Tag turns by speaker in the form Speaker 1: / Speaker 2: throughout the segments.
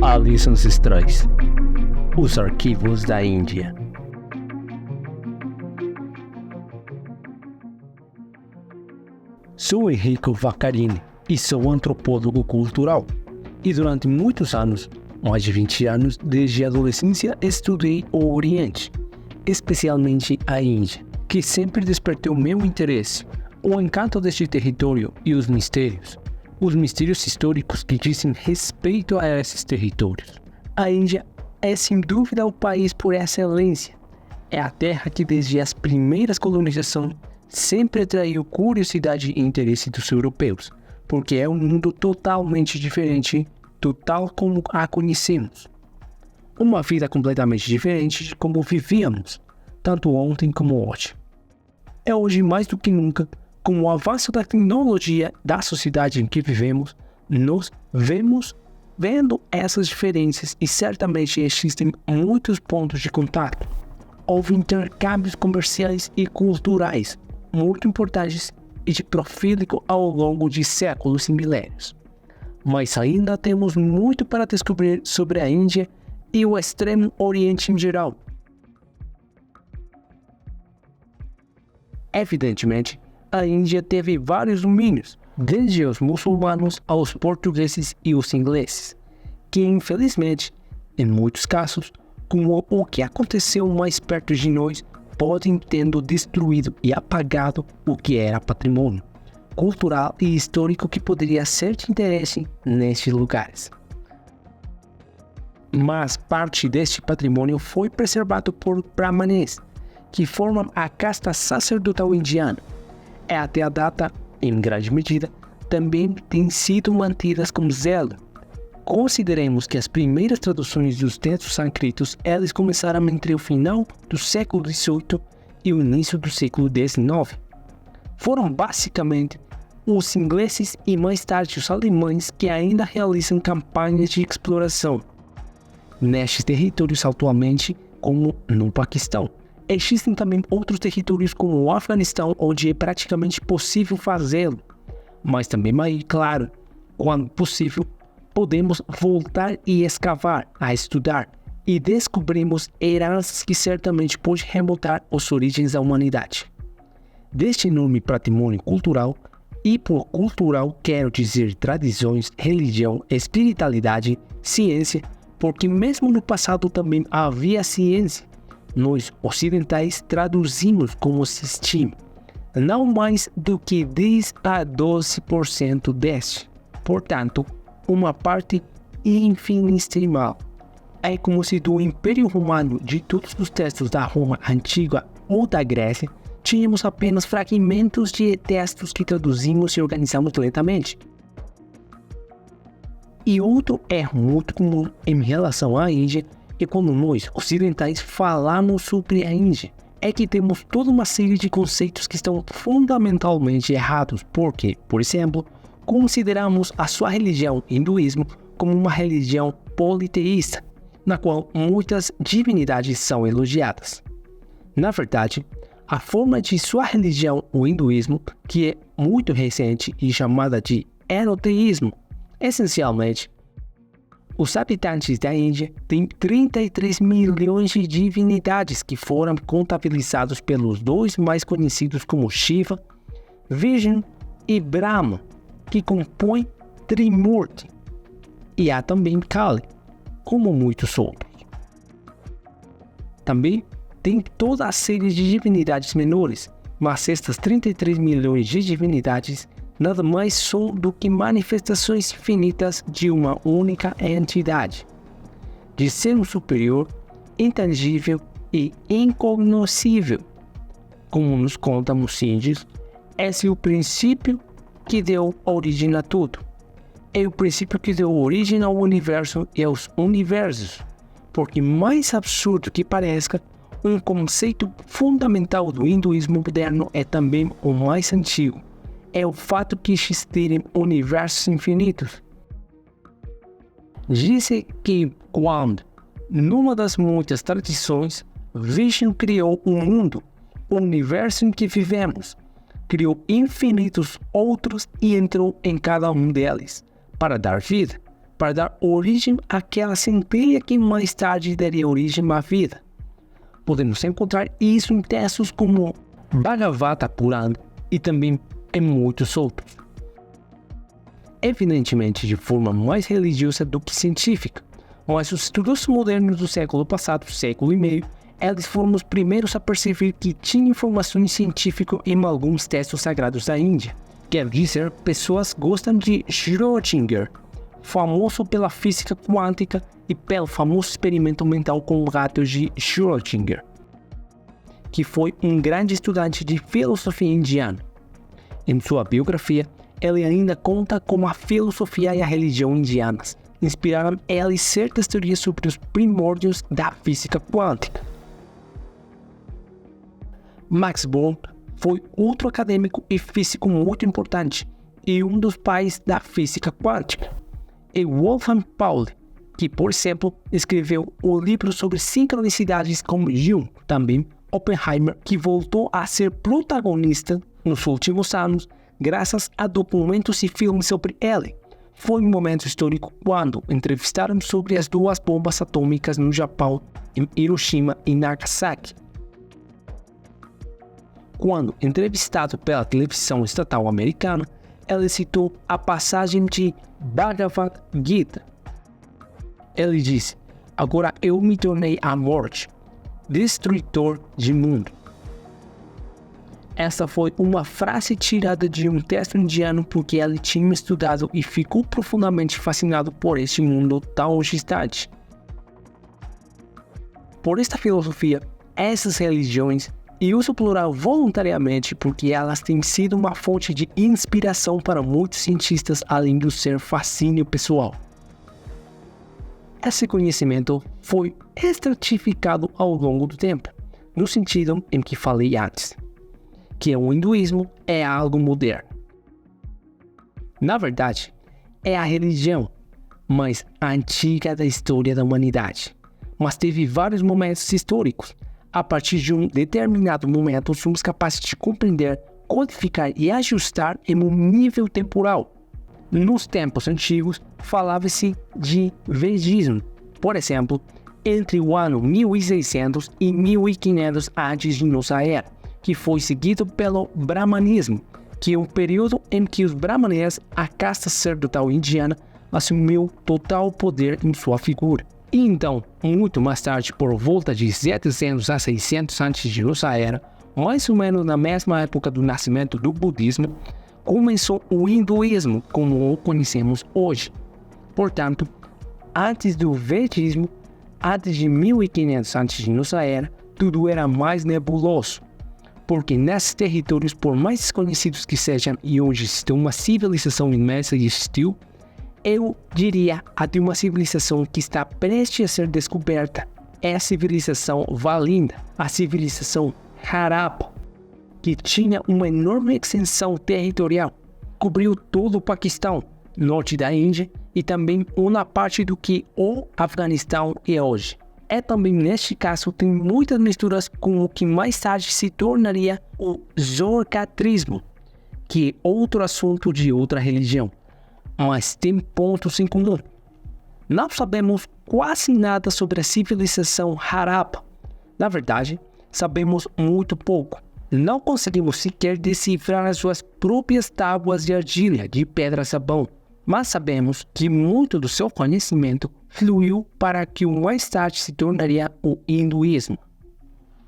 Speaker 1: Áreas ancestrais. Os arquivos da Índia. Sou Enrico Vaccarini e sou antropólogo cultural. E durante muitos anos, mais de 20 anos, desde a adolescência, estudei o Oriente, especialmente a Índia, que sempre despertou meu interesse, o encanto deste território e os mistérios históricos que dizem respeito a esses territórios. A Índia é sem dúvida o país por excelência. É a terra que desde as primeiras colonizações sempre atraiu curiosidade e interesse dos europeus, porque é um mundo totalmente diferente do tal como a conhecemos. Uma vida completamente diferente de como vivíamos, tanto ontem como hoje. É hoje mais do que nunca, com o avanço da tecnologia da sociedade em que vivemos, nós vendo essas diferenças e certamente existem muitos pontos de contato. Houve intercâmbios comerciais e culturais muito importantes e de profílico ao longo de séculos e milênios. Mas ainda temos muito para descobrir sobre a Índia e o Extremo Oriente em geral. Evidentemente, a Índia teve vários domínios, desde os muçulmanos aos portugueses e os ingleses, que infelizmente, em muitos casos, como o que aconteceu mais perto de nós, podem tendo destruído e apagado o que era patrimônio cultural e histórico que poderia ser de interesse nestes lugares. Mas parte deste patrimônio foi preservado por brahmanes, que formam a casta sacerdotal indiana. E até a data, em grande medida, também têm sido mantidas com zelo. Consideremos que as primeiras traduções dos textos sânscritos elas começaram entre o final do século XVIII e o início do século XIX. Foram basicamente os ingleses e mais tarde os alemães que ainda realizam campanhas de exploração nestes territórios atualmente, como no Paquistão. Existem também outros territórios como o Afeganistão, onde é praticamente possível fazê-lo, mas também aí, claro, quando possível, podemos voltar e escavar, a estudar, e descobrimos heranças que certamente podem remontar às origens da humanidade. Deste enorme patrimônio cultural, e por cultural quero dizer tradições, religião, espiritualidade, ciência, porque mesmo no passado também havia ciência. Nós, ocidentais, traduzimos como se estima, não mais do que 10 a 12% deste. Portanto, uma parte infinitesimal. É como se do Império Romano, de todos os textos da Roma Antiga ou da Grécia, tínhamos apenas fragmentos de textos que traduzimos e organizamos lentamente. E outro erro muito comum em relação à Índia é quando nós, ocidentais, falamos sobre a Índia, é que temos toda uma série de conceitos que estão fundamentalmente errados, porque, por exemplo, consideramos a sua religião, hinduísmo, como uma religião politeísta, na qual muitas divindades são elogiadas. Na verdade, a forma de sua religião, o hinduísmo, que é muito recente e chamada de enoteísmo, essencialmente, os habitantes da Índia têm 33 milhões de divindades que foram contabilizados pelos dois mais conhecidos como Shiva, Vishnu e Brahma, que compõem Trimurti. E há também Kali, como muitos outros. Também tem toda a série de divindades menores, mas estas 33 milhões de divindades nada mais são do que manifestações infinitas de uma única entidade, de ser um superior, intangível e incognoscível. Como nos contam os índios, esse é o princípio que deu origem a tudo. É o princípio que deu origem ao universo e aos universos, porque mais absurdo que pareça, um conceito fundamental do hinduísmo moderno é também o mais antigo. É o fato de existirem universos infinitos. Diz-se que quando, numa das muitas tradições, Vishnu criou um mundo, o universo em que vivemos, criou infinitos outros e entrou em cada um deles, para dar vida, para dar origem àquela centelha que mais tarde daria origem à vida. Podemos encontrar isso em textos como Bhagavata Purana e também em muitos outros. Evidentemente de forma mais religiosa do que científica, mas os estudiosos modernos do século passado, século e meio, eles foram os primeiros a perceber que tinha informações científicas em alguns textos sagrados da Índia. Quer dizer, pessoas gostam de Schrödinger, famoso pela física quântica e pelo famoso experimento mental com ratos de Schrödinger, que foi um grande estudante de filosofia indiana. Em sua biografia, ele ainda conta como a filosofia e a religião indianas inspiraram ele certas teorias sobre os primórdios da física quântica. Max Born foi outro acadêmico e físico muito importante e um dos pais da física quântica. E Wolfgang Pauli, que, por exemplo, escreveu o livro sobre sincronicidades como Jung, também Oppenheimer, que voltou a ser protagonista nos últimos anos graças a documentos e filmes sobre ele. Foi um momento histórico quando entrevistaram sobre as duas bombas atômicas no Japão, em Hiroshima e Nagasaki. Quando entrevistado pela televisão estatal americana, ele citou a passagem de Bhagavad Gita. Ele disse: "Agora eu me tornei a morte, destruidor de mundo." Essa foi uma frase tirada de um texto indiano porque ele tinha estudado e ficou profundamente fascinado por este mundo tão distante. Por esta filosofia, essas religiões, e uso plural voluntariamente porque elas têm sido uma fonte de inspiração para muitos cientistas além do ser fascínio pessoal. Esse conhecimento foi estratificado ao longo do tempo, no sentido em que falei antes, que o hinduísmo é algo moderno. Na verdade, é a religião mais antiga da história da humanidade, mas teve vários momentos históricos. A partir de um determinado momento, somos capazes de compreender, codificar e ajustar em um nível temporal. Nos tempos antigos, falava-se de Vedismo, por exemplo, entre o ano 1600 e 1500 antes de nossa era, que foi seguido pelo Brahmanismo, que é um período em que os Brahmanes, a casta sacerdotal indiana, assumiu total poder em sua figura. E então, muito mais tarde, por volta de 700 a 600 antes de nossa era, mais ou menos na mesma época do nascimento do budismo, começou o hinduísmo como o conhecemos hoje. Portanto, antes do Vedismo, antes de 1500 antes de nossa era, tudo era mais nebuloso. Porque nesses territórios, por mais desconhecidos que sejam e onde está uma civilização imensa e existiu, eu diria a de uma civilização que está prestes a ser descoberta. É a civilização Valinda, a civilização Harappa, que tinha uma enorme extensão territorial. Cobriu todo o Paquistão, norte da Índia e também uma parte do que o Afeganistão é hoje. É também neste caso tem muitas misturas com o que mais tarde se tornaria o Zoroastrismo, que é outro assunto de outra religião, mas tem pontos em comum. Não sabemos quase nada sobre a civilização Harappa. Na verdade, sabemos muito pouco. Não conseguimos sequer decifrar as suas próprias tábuas de argila de pedra-sabão, mas sabemos que muito do seu conhecimento fluiu para que o mais tarde se tornaria o hinduísmo.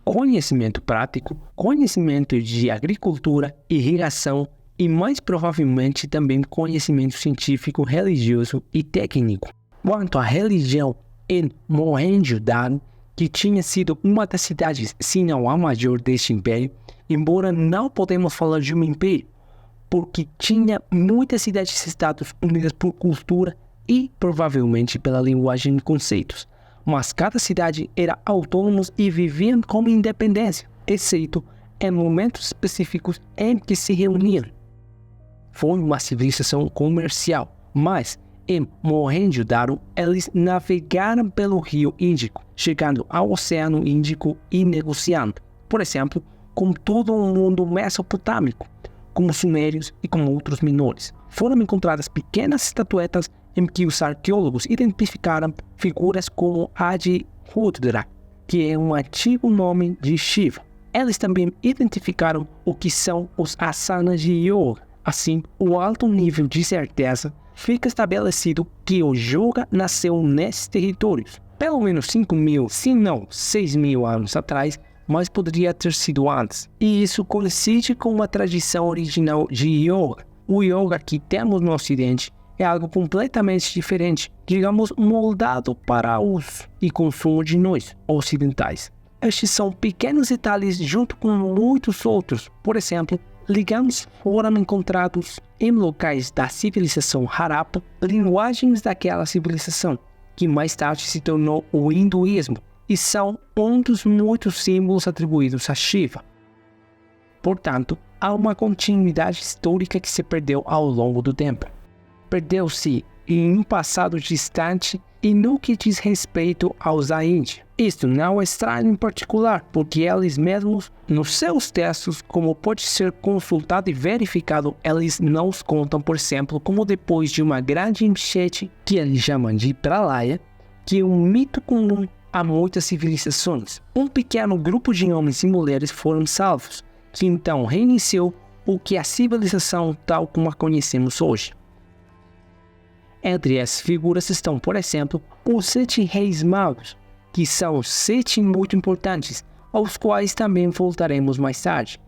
Speaker 1: Conhecimento prático, conhecimento de agricultura, irrigação e mais provavelmente também conhecimento científico, religioso e técnico. Quanto à religião, em Mohenjo-Daro, que tinha sido uma das cidades, se não a maior deste império, embora não podemos falar de um império, porque tinha muitas cidades-estados unidas por cultura e provavelmente pela linguagem e conceitos, mas cada cidade era autônoma e viviam como independência, exceto em momentos específicos em que se reuniam. Foi uma civilização comercial, mas em Mohenjo-Daro eles navegaram pelo rio Índico, chegando ao Oceano Índico e negociando, por exemplo, com todo o mundo mesopotâmico, como os sumérios e como outros menores. Foram encontradas pequenas estatuetas em que os arqueólogos identificaram figuras como a de Rudra, que é um antigo nome de Shiva. Eles também identificaram o que são os asanas de yoga. Assim, o alto nível de certeza fica estabelecido que o yoga nasceu nesses territórios. Pelo menos 5.000, se não 6.000 anos atrás, mas poderia ter sido antes. E isso coincide com uma tradição original de yoga. O yoga que temos no Ocidente é algo completamente diferente, digamos, moldado para uso e consumo de nós, ocidentais. Estes são pequenos detalhes junto com muitos outros. Por exemplo, ligames foram encontrados em locais da civilização Harappa, linguagens daquela civilização, que mais tarde se tornou o hinduísmo, e são um dos muitos símbolos atribuídos a Shiva. Portanto, há uma continuidade histórica que se perdeu ao longo do tempo. Perdeu-se em um passado distante e no que diz respeito aos da Índia. Isto não é estranho em particular, porque eles mesmos, nos seus textos, como pode ser consultado e verificado, eles nos contam, por exemplo, como depois de uma grande enchente, que eles chamam de Pralaya, que é um mito comum a muitas civilizações. Um pequeno grupo de homens e mulheres foram salvos, que então reiniciou o que a civilização tal como a conhecemos hoje. Entre essas figuras estão, por exemplo, os 7 reis magos, que são 7 muito importantes, aos quais também voltaremos mais tarde,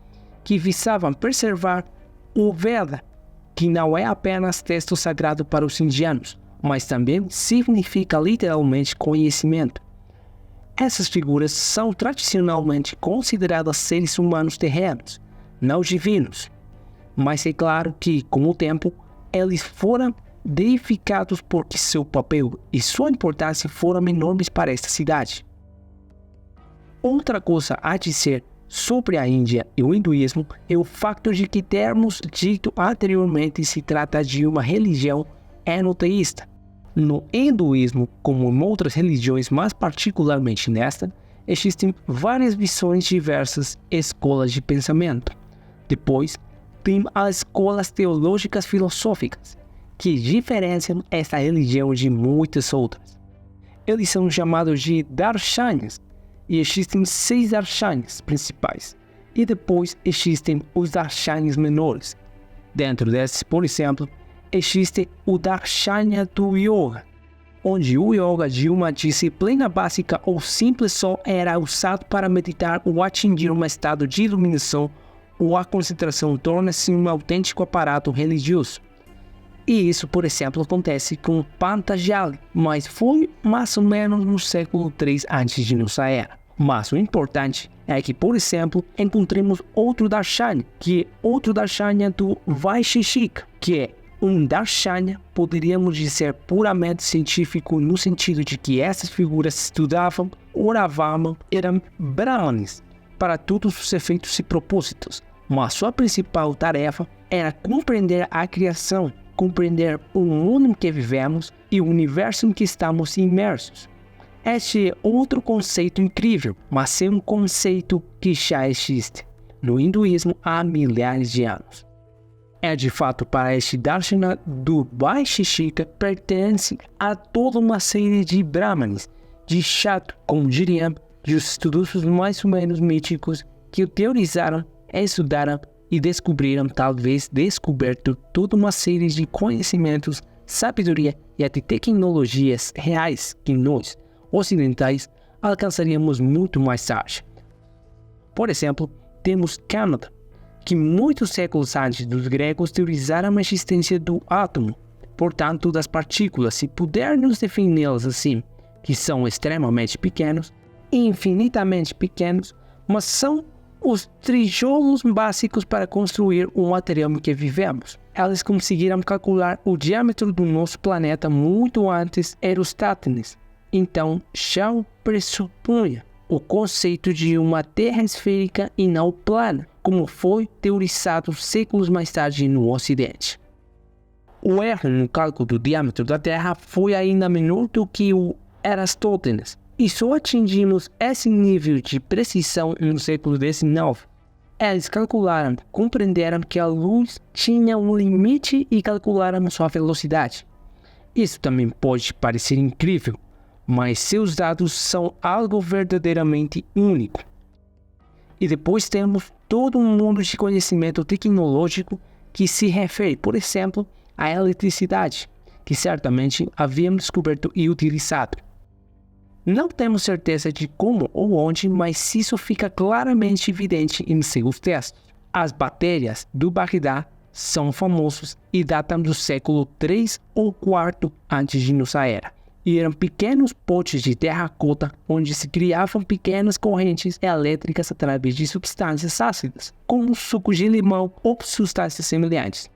Speaker 1: que visavam preservar o Veda, que não é apenas texto sagrado para os indianos, mas também significa literalmente conhecimento. Essas figuras são tradicionalmente consideradas seres humanos terrenos, não divinos, mas é claro que, com o tempo, eles foram deificados porque seu papel e sua importância foram enormes para esta cidade. Outra coisa a dizer sobre a Índia e o hinduísmo é o fato de que termos dito anteriormente se trata de uma religião enoteísta. No hinduísmo, como em outras religiões, mas particularmente nesta, existem várias visões diversas escolas de pensamento. Depois, tem as escolas teológicas filosóficas, que diferenciam esta religião de muitas outras. Eles são chamados de darshanas, e existem 6 darshanas principais, e depois existem os darshanas menores. Dentro desses, por exemplo, existe o darshana do yoga, onde o yoga de uma disciplina básica ou simples só era usado para meditar ou atingir um estado de iluminação, ou a concentração torna-se um autêntico aparato religioso. E isso, por exemplo, acontece com Patanjali, mas foi mais ou menos no século III antes de nossa era. Mas o importante é que, por exemplo, encontremos outro darshana, que é outro darshana do Vaisheshika, que é um darshana, poderíamos dizer, puramente científico, no sentido de que essas figuras estudavam, oravam, eram brahmanes para todos os efeitos e propósitos, mas sua principal tarefa era compreender a criação, compreender o mundo em que vivemos e o universo em que estamos imersos. Este é outro conceito incrível, mas é um conceito que já existe no hinduísmo há milhares de anos. É de fato para este darshana do Vaisheshika pertence a toda uma série de brahmanes, de chato, como diríamos, de os estudiosos mais ou menos míticos que teorizaram, estudaram e descobriram, talvez descoberto, toda uma série de conhecimentos, sabedoria e até tecnologias reais que nós, ocidentais, alcançaríamos muito mais tarde. Por exemplo, temos Canada, que muitos séculos antes dos gregos teorizaram a existência do átomo, portanto das partículas, se pudermos defini-las assim, que são extremamente pequenos, infinitamente pequenos, mas são os tijolos básicos para construir o material em que vivemos. Eles conseguiram calcular o diâmetro do nosso planeta muito antes Eratosthenes. Então, já pressupunha o conceito de uma Terra esférica e não plana, como foi teorizado séculos mais tarde no Ocidente. O erro no cálculo do diâmetro da Terra foi ainda menor do que o Eratosthenes, e só atingimos esse nível de precisão no século XIX. Eles calcularam, compreenderam que a luz tinha um limite e calcularam sua velocidade. Isso também pode parecer incrível, mas seus dados são algo verdadeiramente único. E depois temos todo um mundo de conhecimento tecnológico que se refere, por exemplo, à eletricidade, que certamente havíamos descoberto e utilizado. Não temos certeza de como ou onde, mas isso fica claramente evidente em seus textos. As baterias do Bagdá são famosos e datam do século III ou IV antes de nossa era. E eram pequenos potes de terracota onde se criavam pequenas correntes elétricas através de substâncias ácidas, como suco de limão ou substâncias semelhantes.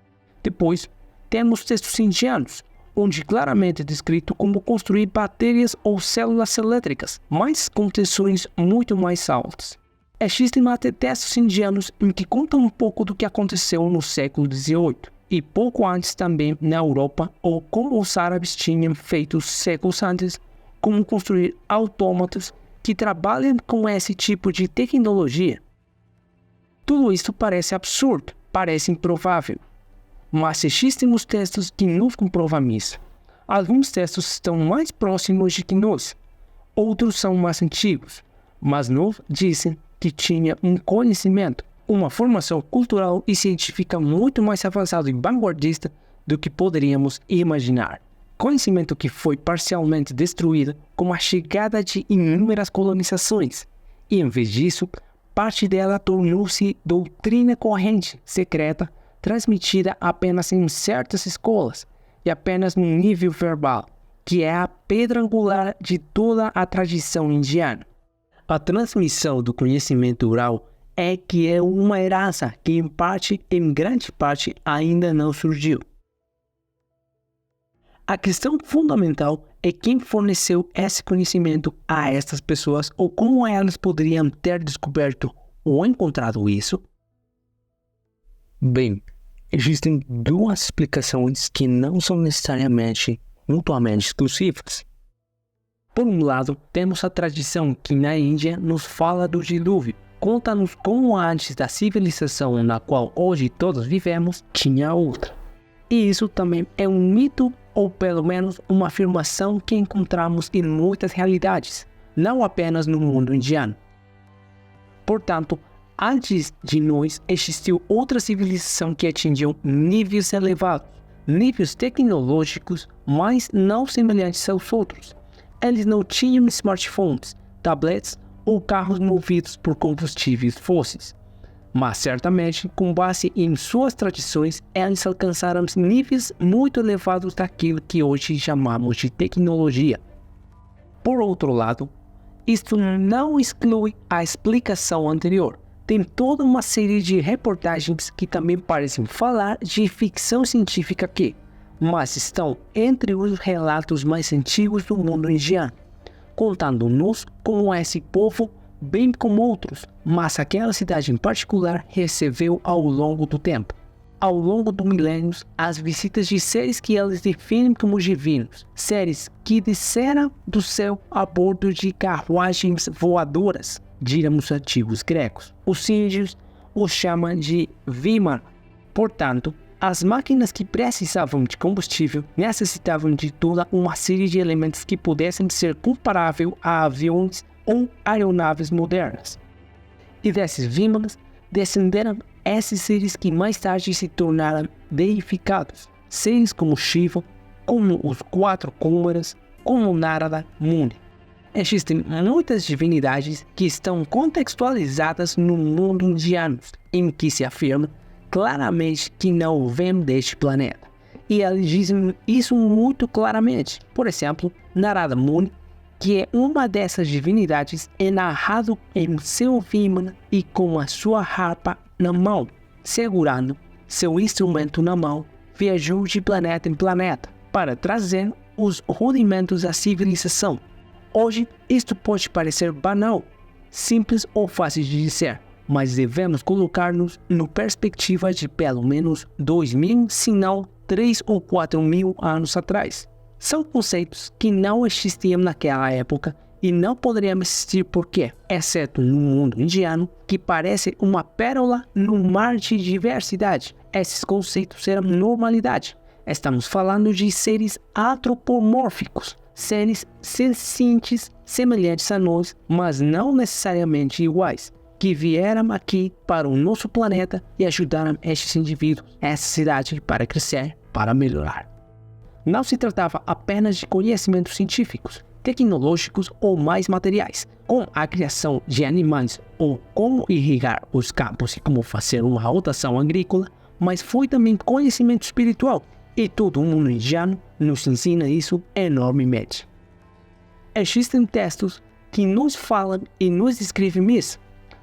Speaker 1: Depois, temos textos indianos, onde claramente é descrito como construir baterias ou células elétricas, mas com tensões muito mais altas. Existem até textos indianos em que contam um pouco do que aconteceu no século XVIII, e pouco antes também na Europa, ou como os árabes tinham feito séculos antes, como construir autômatos que trabalham com esse tipo de tecnologia. Tudo isso parece absurdo, parece improvável. Mas existem os textos que nos comprovam isso. Alguns textos estão mais próximos de que nós, outros são mais antigos, mas nos dizem que tinha um conhecimento, uma formação cultural e científica muito mais avançada e vanguardista do que poderíamos imaginar. Conhecimento que foi parcialmente destruído com a chegada de inúmeras colonizações, e em vez disso, parte dela tornou-se doutrina corrente, secreta, transmitida apenas em certas escolas e apenas no nível verbal, que é a pedra angular de toda a tradição indiana. A transmissão do conhecimento oral é que é uma herança que em grande parte, ainda não surgiu. A questão fundamental é quem forneceu esse conhecimento a estas pessoas ou como elas poderiam ter descoberto ou encontrado isso. Bem, existem duas explicações que não são necessariamente mutuamente exclusivas. Por um lado, temos a tradição que na Índia nos fala do dilúvio, conta-nos como antes da civilização na qual hoje todos vivemos, tinha outra. E isso também é um mito ou pelo menos uma afirmação que encontramos em muitas realidades, não apenas no mundo indiano. Portanto, antes de nós, existiu outra civilização que atingiu níveis elevados, níveis tecnológicos, mas não semelhantes aos outros. Eles não tinham smartphones, tablets ou carros movidos por combustíveis fósseis. Mas certamente, com base em suas tradições, eles alcançaram níveis muito elevados daquilo que hoje chamamos de tecnologia. Por outro lado, isto não exclui a explicação anterior. Tem toda uma série de reportagens que também parecem falar de ficção científica aqui, mas estão entre os relatos mais antigos do mundo indiano, contando-nos como esse povo, bem como outros, mas aquela cidade em particular recebeu ao longo do tempo, ao longo dos milênios, as visitas de seres que eles definem como divinos, seres que desceram do céu a bordo de carruagens voadoras, diríamos os antigos gregos. Os índios os chamam de Vimana. Portanto, as máquinas que precisavam de combustível necessitavam de toda uma série de elementos que pudessem ser comparáveis a aviões ou aeronaves modernas. E desses Vimanas descenderam esses seres que mais tarde se tornaram deificados, seres como Shiva, como os quatro Kumaras, como Narada Muni. Existem muitas divindades que estão contextualizadas no mundo indiano, em que se afirma claramente que não vêm deste planeta. E eles dizem isso muito claramente. Por exemplo, Narada Muni, que é uma dessas divindades, é narrado em seu Vimana e com a sua harpa na mão, segurando seu instrumento na mão, viajou de planeta em planeta para trazer os rudimentos da civilização. Hoje, isto pode parecer banal, simples ou fácil de dizer, mas devemos colocar-nos na perspectiva de pelo menos 2.000, se não 3 ou 4.000 anos atrás. São conceitos que não existiam naquela época e não poderiam existir porque, exceto no mundo indiano, que parece uma pérola no mar de diversidade. Esses conceitos eram normalidade. Estamos falando de seres antropomórficos, seres sencientes semelhantes a nós, mas não necessariamente iguais, que vieram aqui para o nosso planeta e ajudaram estes indivíduos, essa cidade, para crescer, para melhorar. Não se tratava apenas de conhecimentos científicos, tecnológicos ou mais materiais, como a criação de animais ou como irrigar os campos e como fazer uma rotação agrícola, mas foi também conhecimento espiritual, e todo o mundo indiano nos ensina isso enormemente. Existem textos que nos falam e nos descrevem isso.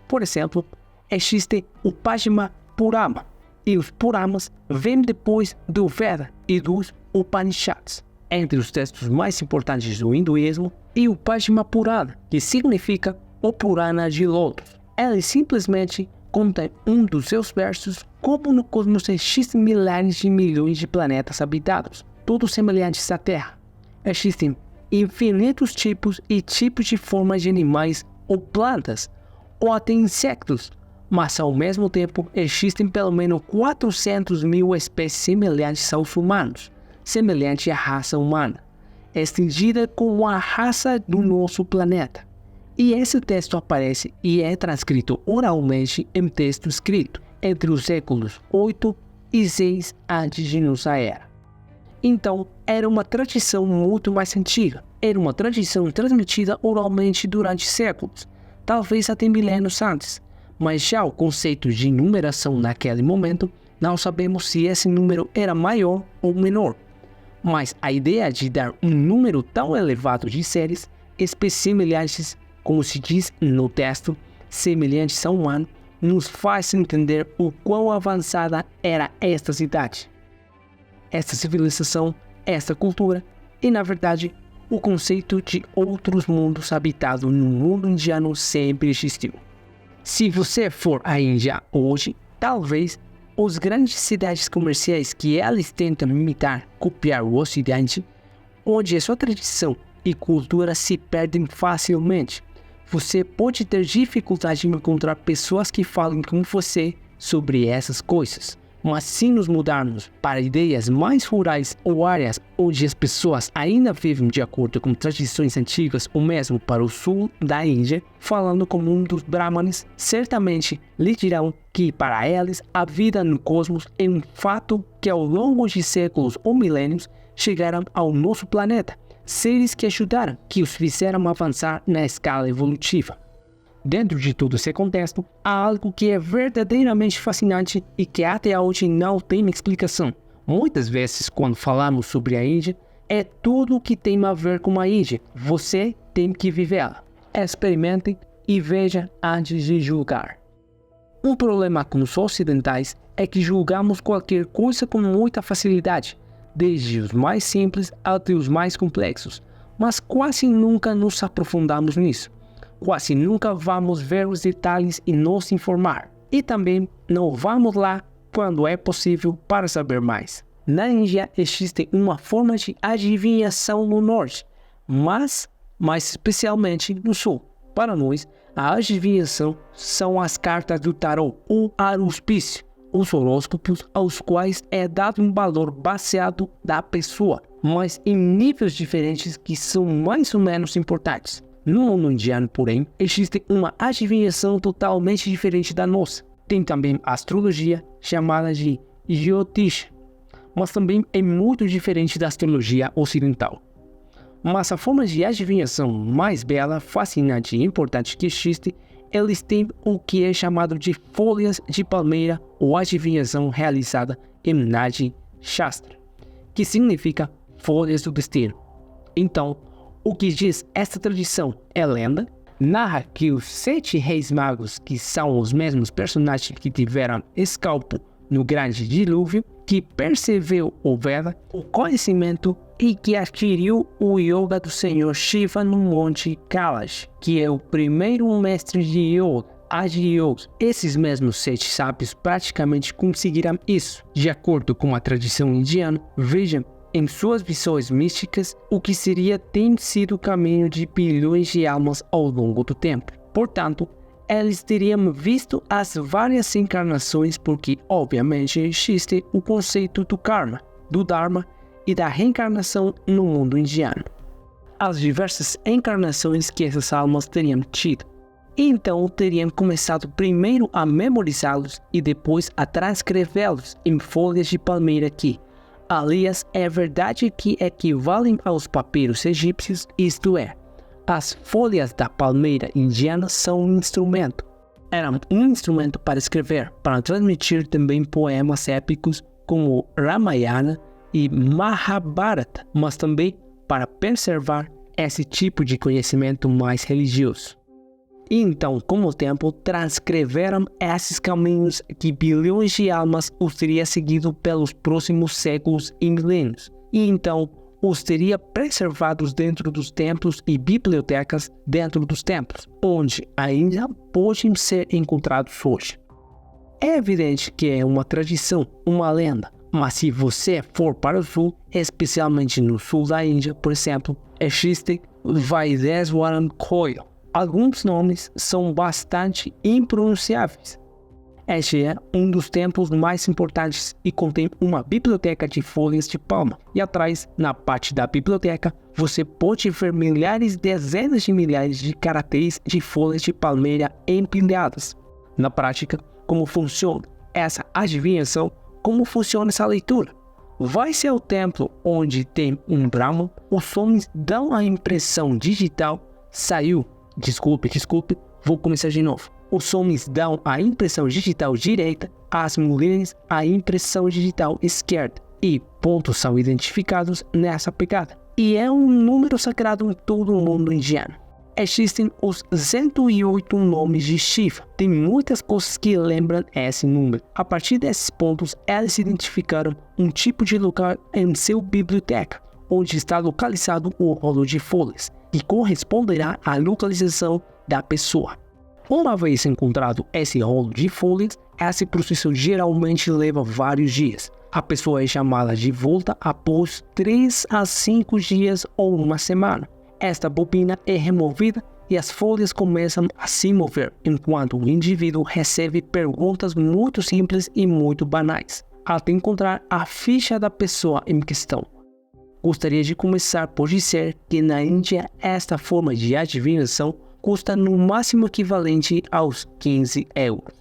Speaker 1: Por exemplo, existe o Padma Purana, e os Puranas vêm depois do Veda e dos Upanishads. Entre os textos mais importantes do hinduísmo, e o Padma Purana, que significa o Purana de Lotus. Ele simplesmente conta um dos seus versos como no cosmos existem milhares de milhões de planetas habitados, todos semelhantes à Terra. Existem infinitos tipos e tipos de formas de animais ou plantas, ou até insectos, mas ao mesmo tempo existem pelo menos 400 mil espécies semelhantes aos humanos, semelhante à raça humana, extingida como a raça do nosso planeta. E esse texto aparece e é transcrito oralmente em texto escrito entre os séculos 8 e 6 antes de nossa era. Então, era uma tradição muito mais antiga. Era uma tradição transmitida oralmente durante séculos, talvez até milênios antes. Mas já o conceito de numeração naquele momento, não sabemos se esse número era maior ou menor. Mas a ideia de dar um número tão elevado de seres, semelhantes, como se diz no texto, semelhantes a humano, nos faz entender o quão avançada era esta cidade, esta civilização, esta cultura e, na verdade, o conceito de outros mundos habitados no mundo indiano sempre existiu. Se você for à Índia hoje, talvez as grandes cidades comerciais que eles tentam imitar, copiar o Ocidente, onde a sua tradição e cultura se perdem facilmente. Você pode ter dificuldade em encontrar pessoas que falem com você sobre essas coisas. Mas se nos mudarmos para ideias mais rurais ou áreas onde as pessoas ainda vivem de acordo com tradições antigas, ou mesmo para o sul da Índia, falando com um dos brahmanes, certamente lhe dirão que para eles a vida no cosmos é um fato que ao longo de séculos ou milênios chegaram ao nosso planeta, seres que ajudaram, que os fizeram avançar na escala evolutiva. Dentro de todo esse contexto, há algo que é verdadeiramente fascinante e que até hoje não tem explicação. Muitas vezes, quando falamos sobre a Índia, é tudo o que tem a ver com a Índia. Você tem que vivê-la. Experimente e veja antes de julgar. Um problema com os ocidentais é que julgamos qualquer coisa com muita facilidade, desde os mais simples até os mais complexos, mas quase nunca nos aprofundamos nisso. Quase nunca vamos ver os detalhes e nos informar. E também não vamos lá quando é possível para saber mais. Na Índia existe uma forma de adivinhação no norte, mas mais especialmente no sul. Para nós, a adivinhação são as cartas do tarot ou aruspício, os horóscopos aos quais é dado um valor baseado da pessoa, mas em níveis diferentes que são mais ou menos importantes. No mundo indiano, porém, existe uma adivinhação totalmente diferente da nossa. Tem também a astrologia, chamada de Jyotish, mas também é muito diferente da astrologia ocidental. Mas a forma de adivinhação mais bela, fascinante e importante que existe, eles têm o que é chamado de folhas de palmeira ou adivinhação realizada em Nadi Shastra, que significa folhas do destino. Então, o que diz esta tradição é lenda, narra que os 7 reis magos, que são os mesmos personagens que tiveram escalpo no grande dilúvio, que percebeu o Veda, o conhecimento e que adquiriu o yoga do Senhor Shiva no Monte Kailash, que é o primeiro mestre de yoga, Adi Yoga. Esses mesmos 7 sábios praticamente conseguiram isso. De acordo com a tradição indiana, vejam em suas visões místicas o que tem sido o caminho de bilhões de almas ao longo do tempo. Portanto, eles teriam visto as várias encarnações porque, obviamente, existe o conceito do karma, do dharma e da reencarnação no mundo indiano. As diversas encarnações que essas almas teriam tido. Então, teriam começado primeiro a memorizá-los e depois a transcrevê-los em folhas de palmeira que, aliás, é verdade que equivalem aos papiros egípcios, isto é, as folhas da palmeira indiana são um instrumento. Eram um instrumento para escrever, para transmitir também poemas épicos como Ramayana e Mahabharata, mas também para preservar esse tipo de conhecimento mais religioso. E então, com o tempo, transcreveram esses caminhos que bilhões de almas os teria seguido pelos próximos séculos e milênios. E então, os teria preservados dentro dos templos e bibliotecas dentro dos templos, onde ainda podem ser encontrados hoje. É evidente que é uma tradição, uma lenda, mas se você for para o sul, especialmente no sul da Índia, por exemplo, existe Vaideswaran Koil. Alguns nomes são bastante impronunciáveis. Este é um dos templos mais importantes e contém uma biblioteca de folhas de palma. E atrás, na parte da biblioteca, você pode ver dezenas de milhares de caracteres de folhas de palmeira empilhadas. Na prática, como funciona essa adivinhação? Como funciona essa leitura? Vai-se ao templo onde tem um Brahman, os homens dão a impressão digital, Desculpe, vou começar de novo. Os homens dão a impressão digital direita, as mulheres a impressão digital esquerda. E pontos são identificados nessa pegada. E é um número sagrado em todo o mundo indiano. Existem os 108 nomes de Shiva. Tem muitas coisas que lembram esse número. A partir desses pontos, eles identificaram um tipo de lugar em sua biblioteca, onde está localizado o rolo de folhas, que corresponderá à localização da pessoa. Uma vez encontrado esse rolo de folhas, esse processo geralmente leva vários dias. A pessoa é chamada de volta após 3 a 5 dias ou uma semana. Esta bobina é removida e as folhas começam a se mover, enquanto o indivíduo recebe perguntas muito simples e muito banais, até encontrar a ficha da pessoa em questão. Gostaria de começar por dizer que na Índia esta forma de adivinhação custa no máximo equivalente aos 15 euros.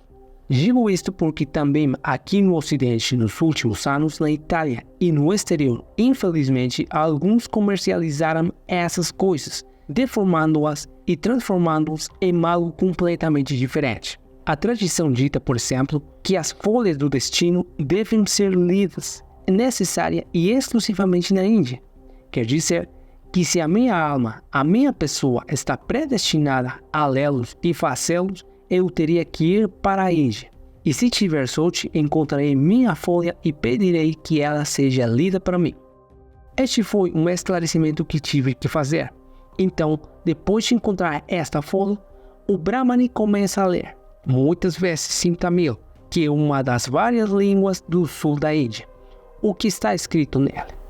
Speaker 1: Digo isto porque também aqui no Ocidente, nos últimos anos, na Itália e no exterior, infelizmente, alguns comercializaram essas coisas, deformando-as e transformando-as em algo completamente diferente. A tradição dita, por exemplo, que as folhas do destino devem ser lidas, é necessária e exclusivamente na Índia. Quer dizer que se a minha alma, a minha pessoa está predestinada a lê-los e fazê-los, eu teria que ir para a Índia. E se tiver sorte, encontrarei minha folha e pedirei que ela seja lida para mim. Este foi um esclarecimento que tive que fazer. Então, depois de encontrar esta folha, o Brahmani começa a ler, muitas vezes em Tamil, que é uma das várias línguas do sul da Índia, o que está escrito nela.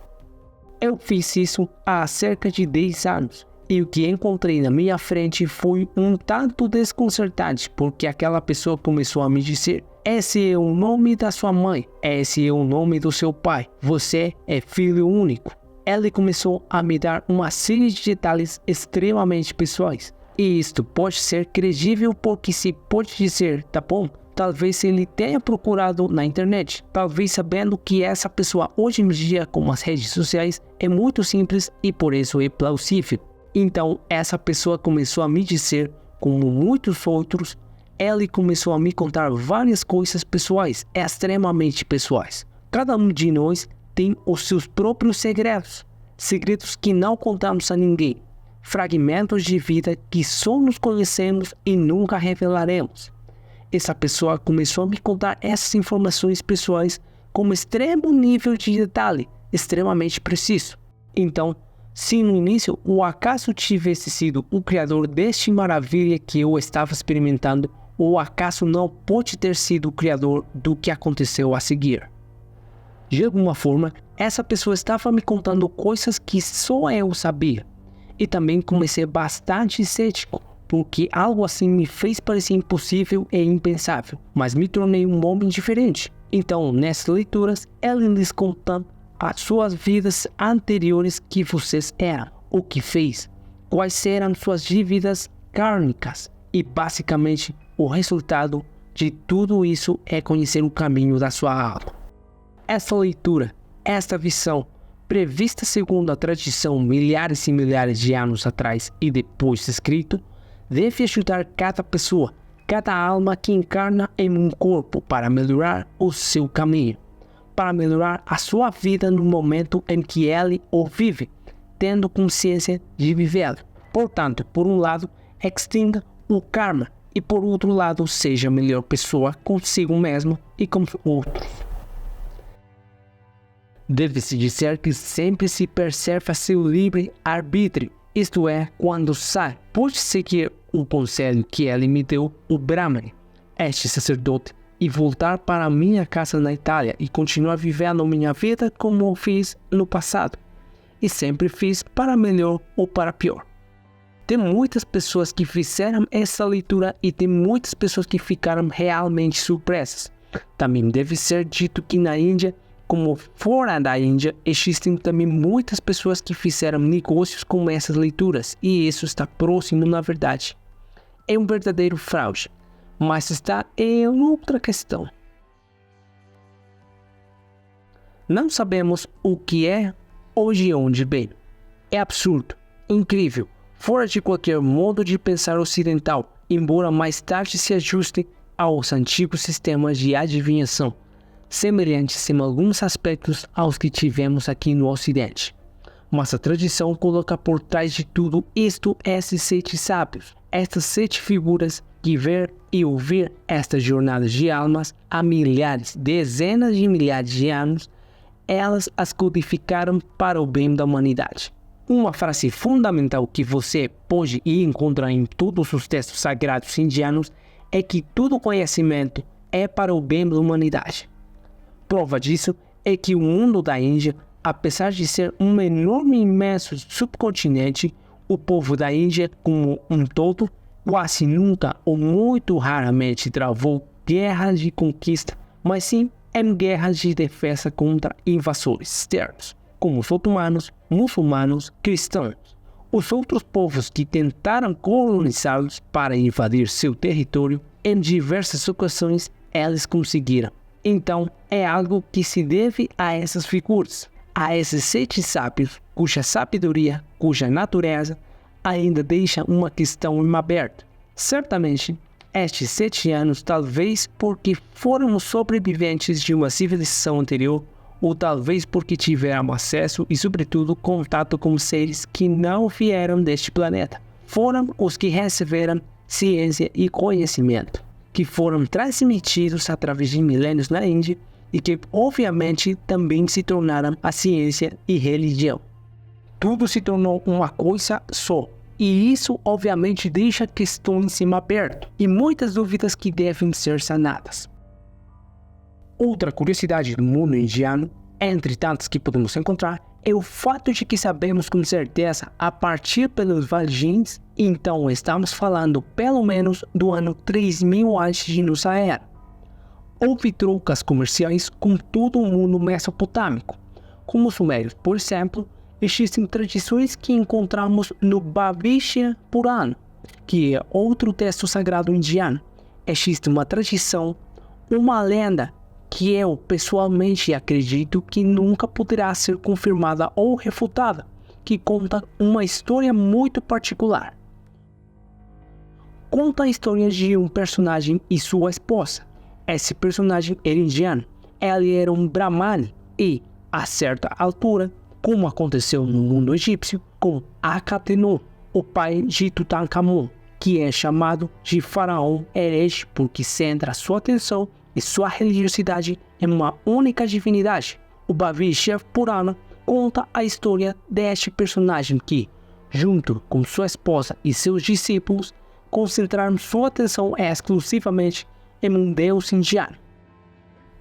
Speaker 1: Eu fiz isso há cerca de 10 anos e o que encontrei na minha frente foi um tanto desconcertante, porque aquela pessoa começou a me dizer: esse é o nome da sua mãe, esse é o nome do seu pai, você é filho único. Ela começou a me dar uma série de detalhes extremamente pessoais. E isto pode ser credível porque se pode dizer, tá bom, talvez ele tenha procurado na internet, talvez sabendo que essa pessoa hoje em dia com as redes sociais é muito simples e por isso é plausível. Então essa pessoa começou a me dizer, como muitos outros, ela começou a me contar várias coisas pessoais, extremamente pessoais. Cada um de nós tem os seus próprios segredos, segredos que não contamos a ninguém, fragmentos de vida que só nos conhecemos e nunca revelaremos. Essa pessoa começou a me contar essas informações pessoais com extremo nível de detalhe, extremamente preciso. Então, se no início o acaso tivesse sido o criador deste maravilha que eu estava experimentando, o acaso não pode ter sido o criador do que aconteceu a seguir. De alguma forma, Essa pessoa estava me contando coisas que só eu sabia. E também comecei bastante cético, porque algo assim me fez parecer impossível e impensável, mas me tornei um homem diferente. Então, nessas leituras, ele lhes conta as suas vidas anteriores, que vocês eram, o que fez, quais eram suas dívidas kármicas, e basicamente o resultado de tudo isso é conhecer o caminho da sua alma. Essa leitura, esta visão, prevista segundo a tradição milhares e milhares de anos atrás e depois escrito, deve ajudar cada pessoa, cada alma que encarna em um corpo para melhorar o seu caminho, para melhorar a sua vida no momento em que ele o vive, tendo consciência de vivê-lo. Portanto, por um lado, extinga o karma e por outro lado, seja a melhor pessoa consigo mesmo e com os outros. Deve-se dizer que sempre se preserva seu livre arbítrio, isto é, quando sai, pode seguir o conselho que ele me deu, o Brahmane, este sacerdote, e voltar para minha casa na Itália e continuar vivendo minha vida como eu fiz no passado, e sempre fiz para melhor ou para pior. Tem muitas pessoas que fizeram essa leitura e tem muitas pessoas que ficaram realmente surpresas. Também deve ser dito que na Índia, como fora da Índia, existem também muitas pessoas que fizeram negócios com essas leituras, e isso está próximo na verdade. É um verdadeiro fraude, mas está em outra questão. Não sabemos o que é ou de onde vem. É absurdo, incrível, fora de qualquer modo de pensar ocidental, embora mais tarde se ajuste aos antigos sistemas de adivinhação, semelhantes em alguns aspectos aos que tivemos aqui no Ocidente. Mas a tradição coloca por trás de tudo isto esses 7 sábios, estas 7 figuras que ver e ouvir estas jornadas de almas há milhares, dezenas de milhares de anos, elas as codificaram para o bem da humanidade. Uma frase fundamental que você pode encontrar em todos os textos sagrados indianos é que todo conhecimento é para o bem da humanidade. Prova disso é que o mundo da Índia, apesar de ser um enorme e imenso subcontinente, o povo da Índia como um todo quase nunca ou muito raramente travou guerras de conquista, mas sim em guerras de defesa contra invasores externos, como os otomanos, muçulmanos, cristãos. Os outros povos que tentaram colonizá-los para invadir seu território, em diversas ocasiões eles conseguiram. Então, é algo que se deve a essas figuras, a esses 7 sábios, cuja sabedoria, cuja natureza, ainda deixa uma questão em aberto. Certamente, estes 7 anos, talvez porque foram sobreviventes de uma civilização anterior, ou talvez porque tiveram acesso e, sobretudo, contato com seres que não vieram deste planeta, foram os que receberam ciência e conhecimento, que foram transmitidos através de milênios na Índia e que, obviamente, também se tornaram a ciência e religião. Tudo se tornou uma coisa só, e isso, obviamente, deixa questões em aberto e muitas dúvidas que devem ser sanadas. Outra curiosidade do mundo indiano, entre tantas que podemos encontrar, é o fato de que sabemos com certeza a partir pelos Vajins, então estamos falando pelo menos do ano 3000 antes de nossa era. Houve trocas comerciais com todo o mundo mesopotâmico. Como os sumérios, por exemplo, existem tradições que encontramos no Bhavishya Purana, que é outro texto sagrado indiano. Existe uma tradição, uma lenda, que eu pessoalmente acredito que nunca poderá ser confirmada ou refutada, que conta uma história muito particular. Conta a história de um personagem e sua esposa. Esse personagem era indiano, ele era um brahmane e, a certa altura, como aconteceu no mundo egípcio, com Akhenaton, o pai de Tutankhamon, que é chamado de faraó herege porque centra sua atenção e sua religiosidade em uma única divindade. O Bhavishya Purana conta a história deste personagem que, junto com sua esposa e seus discípulos, concentraram sua atenção exclusivamente em um deus indiano.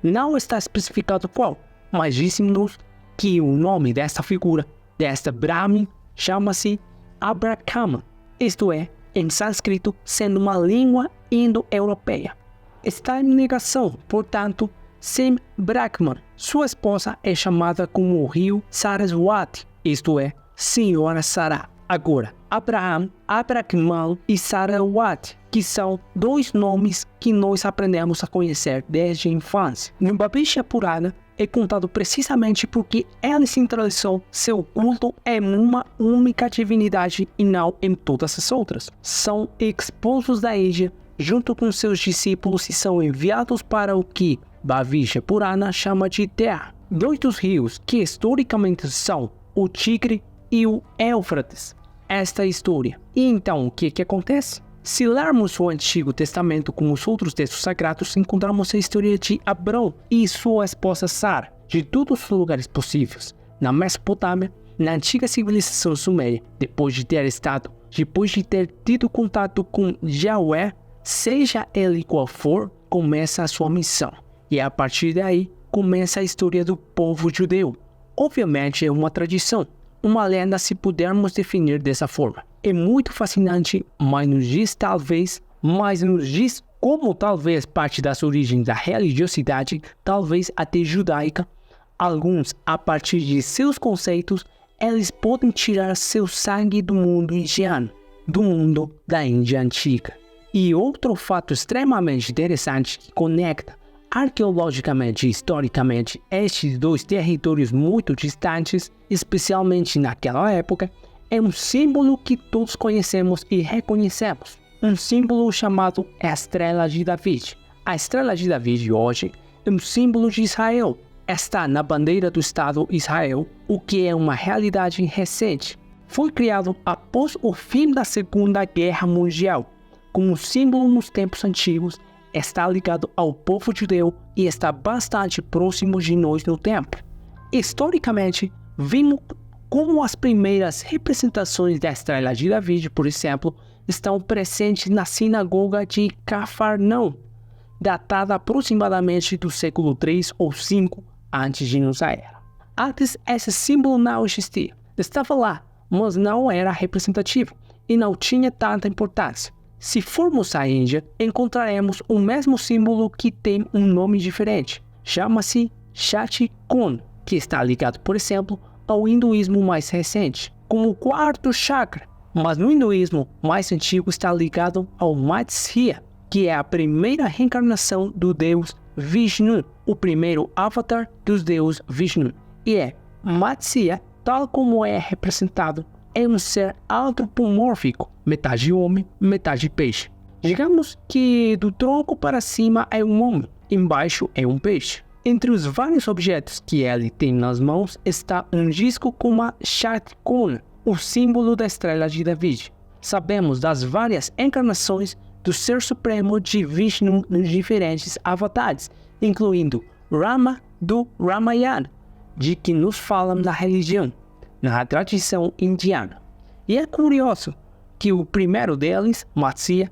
Speaker 1: Não está especificado qual, mas disse-nos que o nome desta figura, desta Brahmin, chama-se Abraham, isto é, em sânscrito, sendo uma língua indo-europeia. Está em negação, portanto, sem Brahman. Sua esposa é chamada como o rio Saraswati, isto é, Senhora Sara. Agora, Abraham, Abrahaman e Saraswati, que são dois nomes que nós aprendemos a conhecer desde a infância. No Bhavishya Purana é contado precisamente porque ele centralizou seu culto em uma única divindade e não em todas as outras. São expulsos da Índia junto com seus discípulos e são enviados para o que Bhavishya Purana chama de terra. Dois dos rios que historicamente são o Tigre e o Éufrates. Esta é a história. E então o que acontece? Se lermos o Antigo Testamento com os outros textos sagrados, encontramos a história de Abrão e sua esposa Sara, de todos os lugares possíveis. Na Mesopotâmia, na antiga civilização suméria, depois de ter tido contato com Yahweh, seja ele qual for, começa a sua missão. E a partir daí, começa a história do povo judeu. Obviamente é uma tradição, uma lenda se pudermos definir dessa forma. É muito fascinante, mas nos diz como talvez parte das origens da religiosidade, talvez até judaica, alguns, a partir de seus conceitos, eles podem tirar seu sangue do mundo indiano, do mundo da Índia antiga. E outro fato extremamente interessante que conecta arqueologicamente e historicamente estes dois territórios muito distantes, especialmente naquela época, é um símbolo que todos conhecemos e reconhecemos. Um símbolo chamado Estrela de David. A Estrela de David hoje é um símbolo de Israel. Está na bandeira do Estado Israel, o que é uma realidade recente. Foi criado após o fim da Segunda Guerra Mundial. Como símbolo nos tempos antigos, está ligado ao povo judeu e está bastante próximo de nós no tempo. Historicamente, vimos como as primeiras representações da Estrela de David, por exemplo, estão presentes na sinagoga de Cafarnaum, datada aproximadamente do século 3 ou 5 antes de nossa era. Antes, esse símbolo não existia. Estava lá, mas não era representativo e não tinha tanta importância. Se formos à Índia, encontraremos o mesmo símbolo que tem um nome diferente. Chama-se Shatikun, que está ligado, por exemplo, ao hinduísmo mais recente, como o quarto chakra. Mas no hinduísmo mais antigo está ligado ao Matsya, que é a primeira reencarnação do deus Vishnu, o primeiro avatar dos deuses Vishnu. E Matsya, tal como é representado, é um ser antropomórfico, metade homem, metade peixe. Digamos que do tronco para cima é um homem, embaixo é um peixe. Entre os vários objetos que ele tem nas mãos está um disco com uma Shatikun, o símbolo da Estrela de David. Sabemos das várias encarnações do Ser Supremo de Vishnu nos diferentes avatares, incluindo Rama do Ramayana, de que nos falam da religião, na tradição indiana. E é curioso que o primeiro deles, Matsya,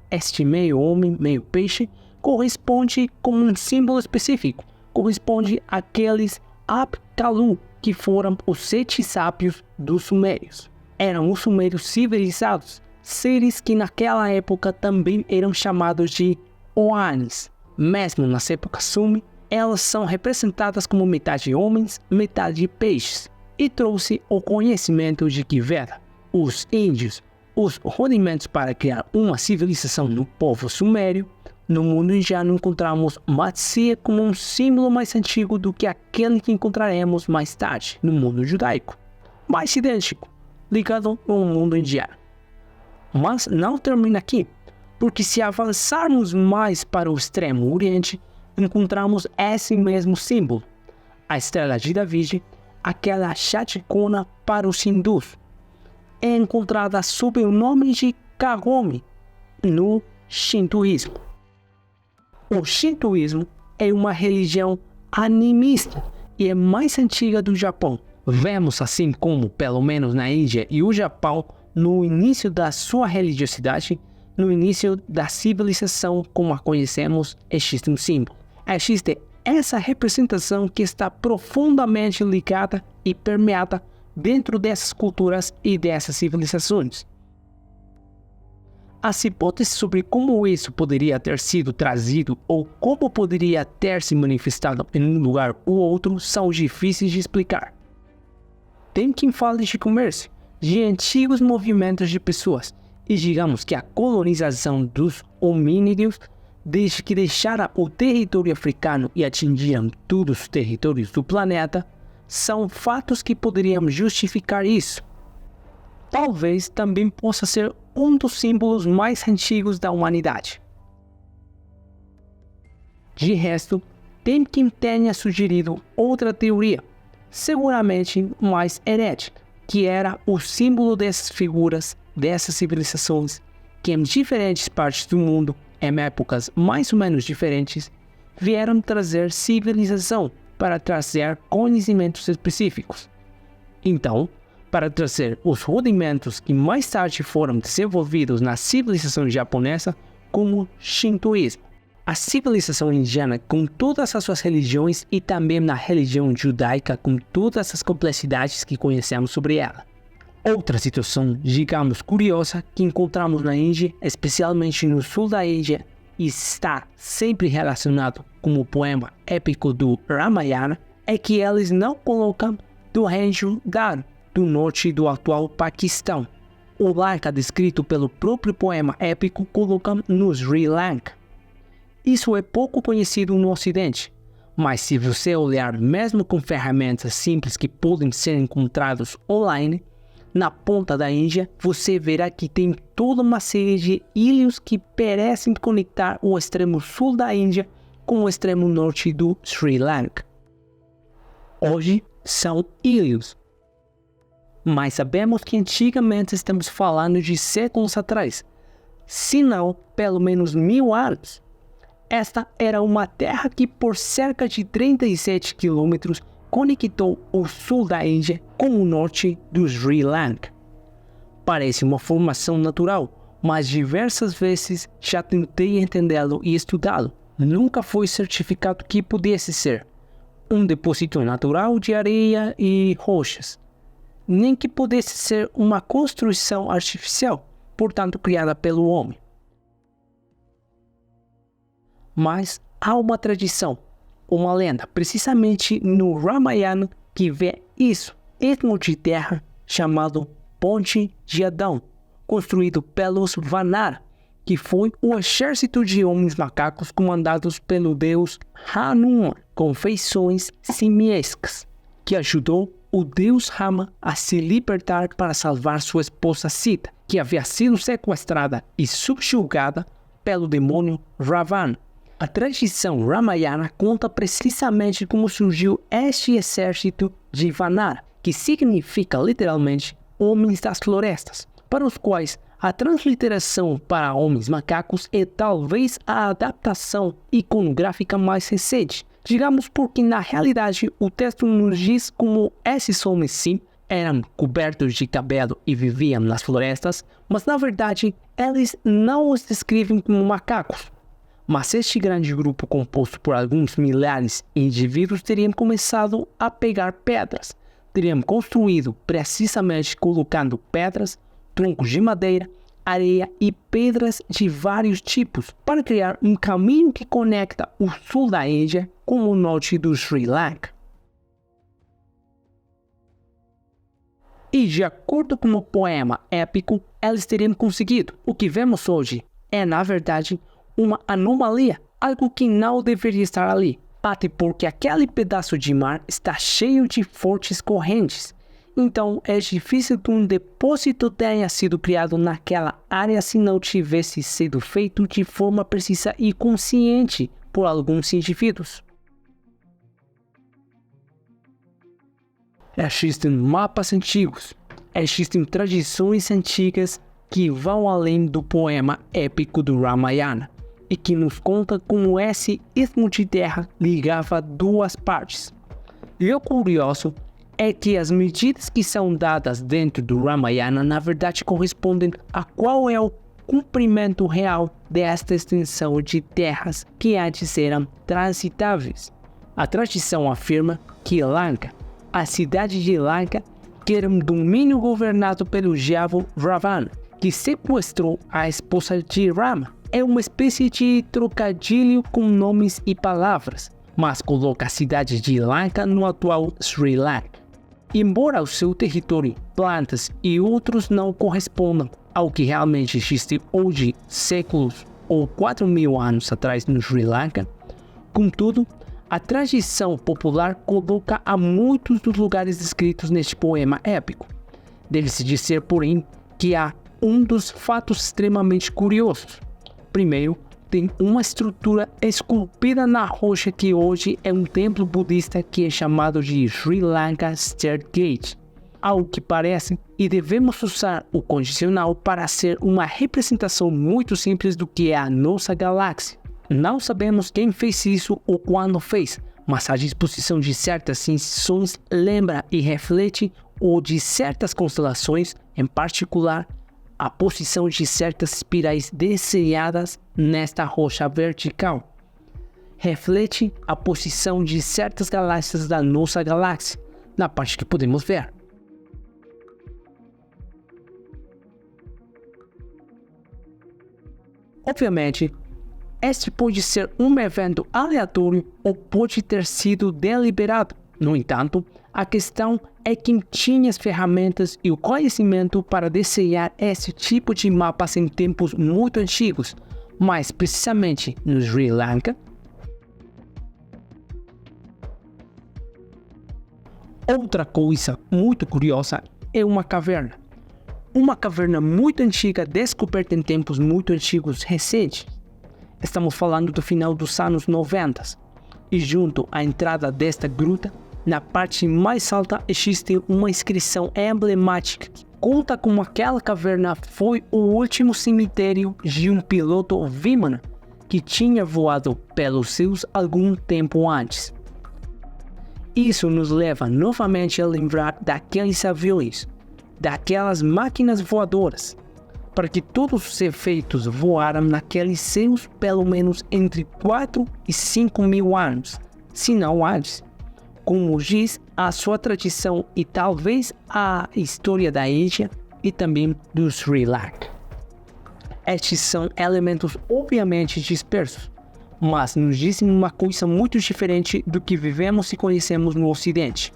Speaker 1: este meio homem, meio peixe, corresponde com um símbolo específico, corresponde àqueles Apkallu, que foram os 7 sábios dos sumérios. Eram os sumérios civilizados, seres que naquela época também eram chamados de Oanes. Mesmo nas épocas Sumi, elas são representadas como metade homens, metade peixes, e trouxe o conhecimento de que Veda, os índios, os rudimentos para criar uma civilização no povo sumério. No mundo indiano encontramos Matsya como um símbolo mais antigo do que aquele que encontraremos mais tarde no mundo judaico, mais idêntico, ligado ao mundo indiano. Mas não termina aqui, porque se avançarmos mais para o extremo oriente, encontramos esse mesmo símbolo, a Estrela de David, aquela Shatikuna para os hindus. É encontrada sob o nome de Kagome no Shintoísmo. O Shintoísmo é uma religião animista e é mais antiga do Japão. Vemos assim como, pelo menos na Índia e o Japão, no início da sua religiosidade, no início da civilização como a conhecemos, existe um símbolo. Existe essa representação que está profundamente ligada e permeada dentro dessas culturas e dessas civilizações. As hipóteses sobre como isso poderia ter sido trazido ou como poderia ter se manifestado em um lugar ou outro são difíceis de explicar. Tem quem fale de comércio, de antigos movimentos de pessoas, e digamos que a colonização dos hominídeos, desde que deixaram o território africano e atingiram todos os territórios do planeta, são fatos que poderiam justificar isso. Talvez também possa ser um dos símbolos mais antigos da humanidade. De resto, tem quem tenha sugerido outra teoria, seguramente mais herética, que era o símbolo dessas figuras, dessas civilizações, que em diferentes partes do mundo, em épocas mais ou menos diferentes, vieram trazer civilização para trazer conhecimentos específicos. Então, para trazer os rudimentos que mais tarde foram desenvolvidos na civilização japonesa, como o Shintoísmo. A civilização indiana, com todas as suas religiões, e também na religião judaica, com todas as complexidades que conhecemos sobre ela. Outra situação, digamos, curiosa que encontramos na Índia, especialmente no sul da Índia, e está sempre relacionado com o poema épico do Ramayana, é que eles não colocam do reino Garo, do norte do atual Paquistão. O Lanka, descrito pelo próprio poema épico, colocam no Sri Lanka. Isso é pouco conhecido no Ocidente, mas se você olhar mesmo com ferramentas simples que podem ser encontradas online, na ponta da Índia, você verá que tem toda uma série de ilhas que parecem conectar o extremo sul da Índia com o extremo norte do Sri Lanka. Hoje são ilhas, mas sabemos que antigamente estamos falando de séculos atrás, se não pelo menos 1000 anos. Esta era uma terra que por cerca de 37 quilômetros conectou o sul da Índia com o norte do Sri Lanka. Parece uma formação natural, mas diversas vezes já tentei entendê-lo e estudá-lo. Nunca foi certificado que pudesse ser um depósito natural de areia e rochas, nem que pudesse ser uma construção artificial, portanto criada pelo homem. Mas há uma tradição, uma lenda, precisamente no Ramayana, que vê isso, istmo de terra chamado Ponte de Adão, construído pelos Vanara, que foi o exército de homens macacos comandados pelo deus Hanuman, com feições simiescas, que ajudou o deus Rama a se libertar para salvar sua esposa Sita, que havia sido sequestrada e subjugada pelo demônio Ravana. A tradição Ramayana conta precisamente como surgiu este exército de Vanara, que significa literalmente homens das florestas, para os quais a transliteração para homens macacos é talvez a adaptação iconográfica mais recente. Digamos porque na realidade o texto nos diz como esses homens sim eram cobertos de cabelo e viviam nas florestas, mas na verdade eles não os descrevem como macacos. Mas este grande grupo, composto por alguns milhares de indivíduos, teriam começado a pegar pedras. Teriam construído precisamente colocando pedras, troncos de madeira, areia e pedras de vários tipos para criar um caminho que conecta o sul da Índia com o norte do Sri Lanka. E de acordo com o poema épico, eles teriam conseguido. O que vemos hoje é, na verdade, uma anomalia, algo que não deveria estar ali, até porque aquele pedaço de mar está cheio de fortes correntes. Então é difícil que um depósito tenha sido criado naquela área se não tivesse sido feito de forma precisa e consciente por alguns indivíduos. Existem mapas antigos, existem tradições antigas que vão além do poema épico do Ramayana e que nos conta como esse istmo de terra ligava duas partes. E o curioso é que as medidas que são dadas dentro do Ramayana na verdade correspondem a qual é o comprimento real desta extensão de terras que antes eram transitáveis. A tradição afirma que Lanka, a cidade de Lanka, que era um domínio governado pelo diabo Ravana, que sequestrou a esposa de Rama, é uma espécie de trocadilho com nomes e palavras, mas coloca a cidade de Lanka no atual Sri Lanka. Embora o seu território, plantas e outros não correspondam ao que realmente existe hoje, séculos ou 4.000 anos atrás no Sri Lanka, contudo, a tradição popular coloca a muitos dos lugares descritos neste poema épico. Deve-se dizer, porém, que há um dos fatos extremamente curiosos. Primeiro, tem uma estrutura esculpida na rocha que hoje é um templo budista que é chamado de Sri Lanka Stairgate, ao que parece, e devemos usar o condicional para ser uma representação muito simples do que é a nossa galáxia. Não sabemos quem fez isso ou quando fez, mas a disposição de certas incisões lembra e reflete o de certas constelações, em particular, a posição de certas espirais desenhadas nesta rocha vertical. Reflete a posição de certas galáxias da nossa galáxia, na parte que podemos ver. Obviamente, este pode ser um evento aleatório ou pode ter sido deliberado. No entanto, a questão é quem tinha as ferramentas e o conhecimento para desenhar esse tipo de mapas em tempos muito antigos, mais precisamente no Sri Lanka. Outra coisa muito curiosa é uma caverna. Uma caverna muito antiga descoberta em tempos muito antigos recentes. Estamos falando do final dos anos 90. E junto à entrada desta gruta, na parte mais alta existe uma inscrição emblemática que conta como aquela caverna foi o último cemitério de um piloto Vimana que tinha voado pelos céus algum tempo antes. Isso nos leva novamente a lembrar daqueles aviões, daquelas máquinas voadoras, para que todos os efeitos voaram naqueles céus pelo menos entre 4 e 5 mil anos, se não antes, como diz a sua tradição e talvez a história da Índia e também do Sri Lanka. Estes são elementos obviamente dispersos, mas nos dizem uma coisa muito diferente do que vivemos e conhecemos no Ocidente.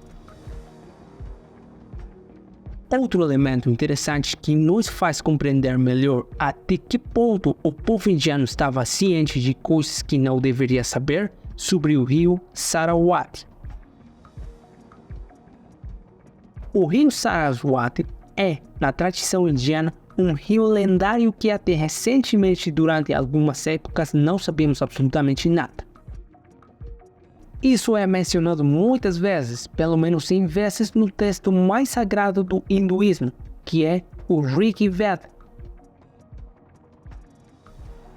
Speaker 1: Outro elemento interessante que nos faz compreender melhor até que ponto o povo indiano estava ciente de coisas que não deveria saber sobre o rio Saraswati. O rio Saraswati é, na tradição indiana, um rio lendário que até recentemente, durante algumas épocas, não sabemos absolutamente nada. Isso é mencionado muitas vezes, pelo menos 100 vezes, no texto mais sagrado do hinduísmo, que é o Rig Veda.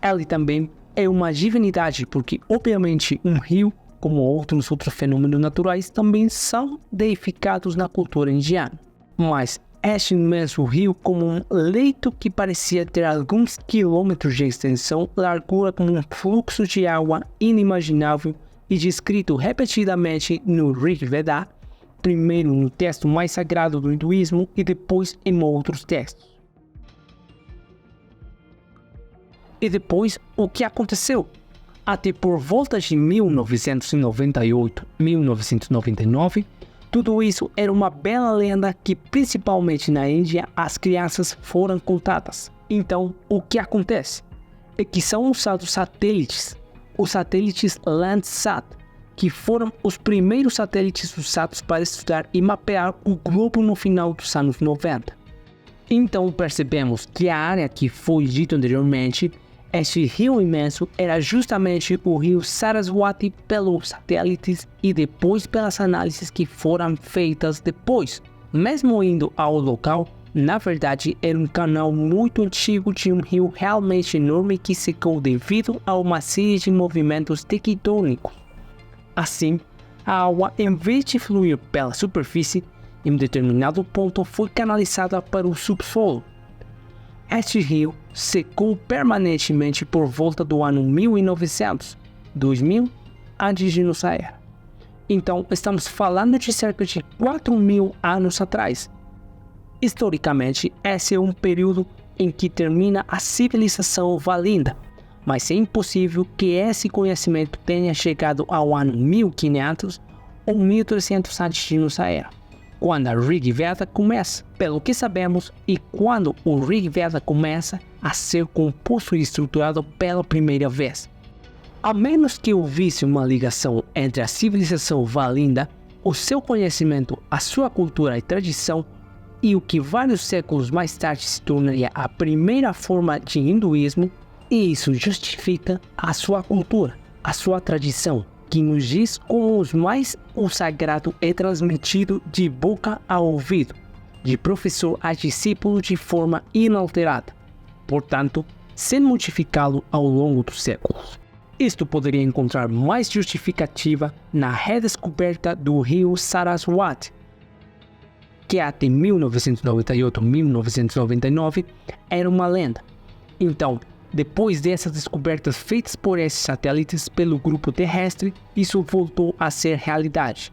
Speaker 1: Ele também é uma divindade, porque obviamente um rio, como outros fenômenos naturais, também são deificados na cultura indiana. Mas este mesmo rio, como um leito que parecia ter alguns quilômetros de extensão, largura como um fluxo de água inimaginável e descrito repetidamente no Rig Veda, primeiro no texto mais sagrado do hinduísmo e depois em outros textos. E depois, o que aconteceu? Até por volta de 1998-1999, tudo isso era uma bela lenda que principalmente na Índia as crianças foram contadas. Então, o que acontece? É que são usados satélites, os satélites Landsat, que foram os primeiros satélites usados para estudar e mapear o globo no final dos anos 90. Então percebemos que a área que foi dito anteriormente, este rio imenso, era justamente o rio Saraswati pelos satélites e depois pelas análises que foram feitas depois. Mesmo indo ao local, na verdade era um canal muito antigo de um rio realmente enorme que secou devido a uma série de movimentos tectônicos. Assim, a água, em vez de fluir pela superfície, em um determinado ponto foi canalizada para o subsolo. Este rio secou permanentemente por volta do ano 1900, 2000 antes de nossa era. Então, estamos falando de cerca de 4.000 anos atrás. Historicamente, esse é um período em que termina a civilização Valinda, mas é impossível que esse conhecimento tenha chegado ao ano 1500 ou 1300 antes de nossa era, quando a Rig Veda começa. Pelo que sabemos, e quando o Rig Veda começa a ser composto e estruturado pela primeira vez. A menos que houvesse uma ligação entre a civilização Valinda, o seu conhecimento, a sua cultura e tradição, e o que vários séculos mais tarde se tornaria a primeira forma de hinduísmo, e isso justifica a sua cultura, a sua tradição, que nos diz como o sagrado é transmitido de boca a ouvido, de professor a discípulo de forma inalterada, portanto, sem modificá-lo ao longo dos séculos. Isto poderia encontrar mais justificativa na redescoberta do rio Saraswati, que até 1998-1999 era uma lenda. Então, depois dessas descobertas feitas por esses satélites pelo grupo terrestre, isso voltou a ser realidade.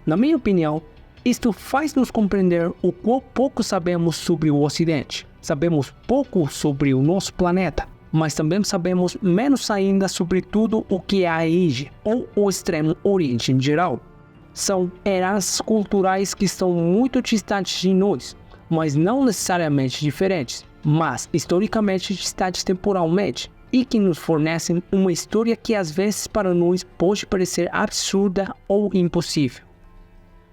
Speaker 1: Na minha opinião, isto faz-nos compreender o quão pouco sabemos sobre o Ocidente. Sabemos pouco sobre o nosso planeta, mas também sabemos menos ainda sobre tudo o que é a Índia ou o Extremo Oriente em geral. São heranças culturais que estão muito distantes de nós, mas não necessariamente diferentes, mas historicamente distantes temporalmente, e que nos fornecem uma história que às vezes para nós pode parecer absurda ou impossível.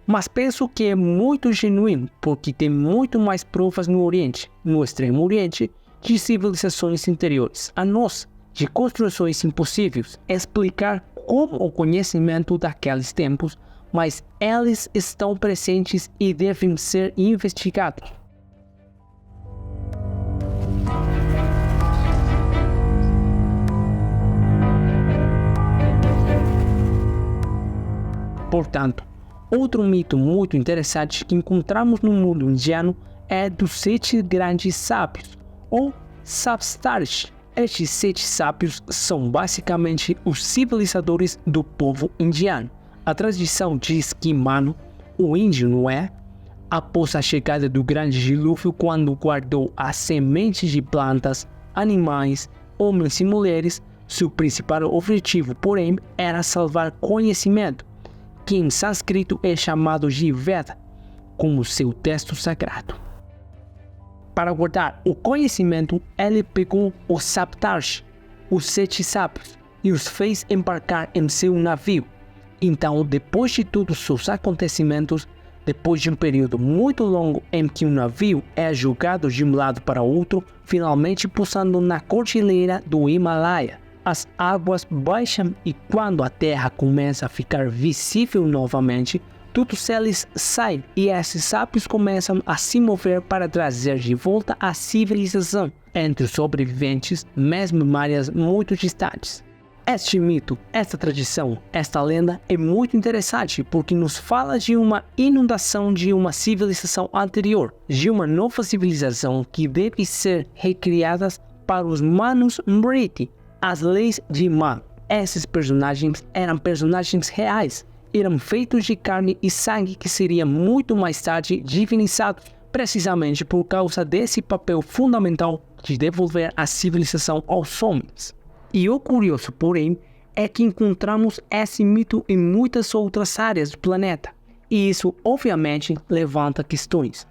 Speaker 1: Mas penso que é muito genuíno, porque tem muito mais provas no Oriente, no Extremo Oriente, de civilizações interiores a nós, de construções impossíveis, explicar como o conhecimento daqueles tempos, mas eles estão presentes e devem ser investigados. Portanto, outro mito muito interessante que encontramos no mundo indiano é dos 7 grandes sábios, ou Saptarshi. Estes 7 sábios são basicamente os civilizadores do povo indiano. A tradição diz que Manu, o índio Noé, após a chegada do grande dilúvio, quando guardou as sementes de plantas, animais, homens e mulheres, seu principal objetivo, porém, era salvar conhecimento, que em sânscrito é chamado de Veda, como seu texto sagrado. Para guardar o conhecimento, ele pegou os Saptarshi, os 7 sábios, e os fez embarcar em seu navio. Então, depois de todos os acontecimentos, depois de um período muito longo em que o navio é jogado de um lado para outro, finalmente pousando na cordilheira do Himalaia, as águas baixam e quando a terra começa a ficar visível novamente, todos eles saem e esses sábios começam a se mover para trazer de volta a civilização entre os sobreviventes, mesmo em áreas muito distantes. Este mito, esta tradição, esta lenda é muito interessante porque nos fala de uma inundação de uma civilização anterior, de uma nova civilização que deve ser recriada para os Manus Mriti, as leis de Manu. Esses personagens eram personagens reais, eram feitos de carne e sangue que seria muito mais tarde divinizado, precisamente por causa desse papel fundamental de devolver a civilização aos homens. E o curioso, porém, é que encontramos esse mito em muitas outras áreas do planeta, e isso obviamente levanta questões.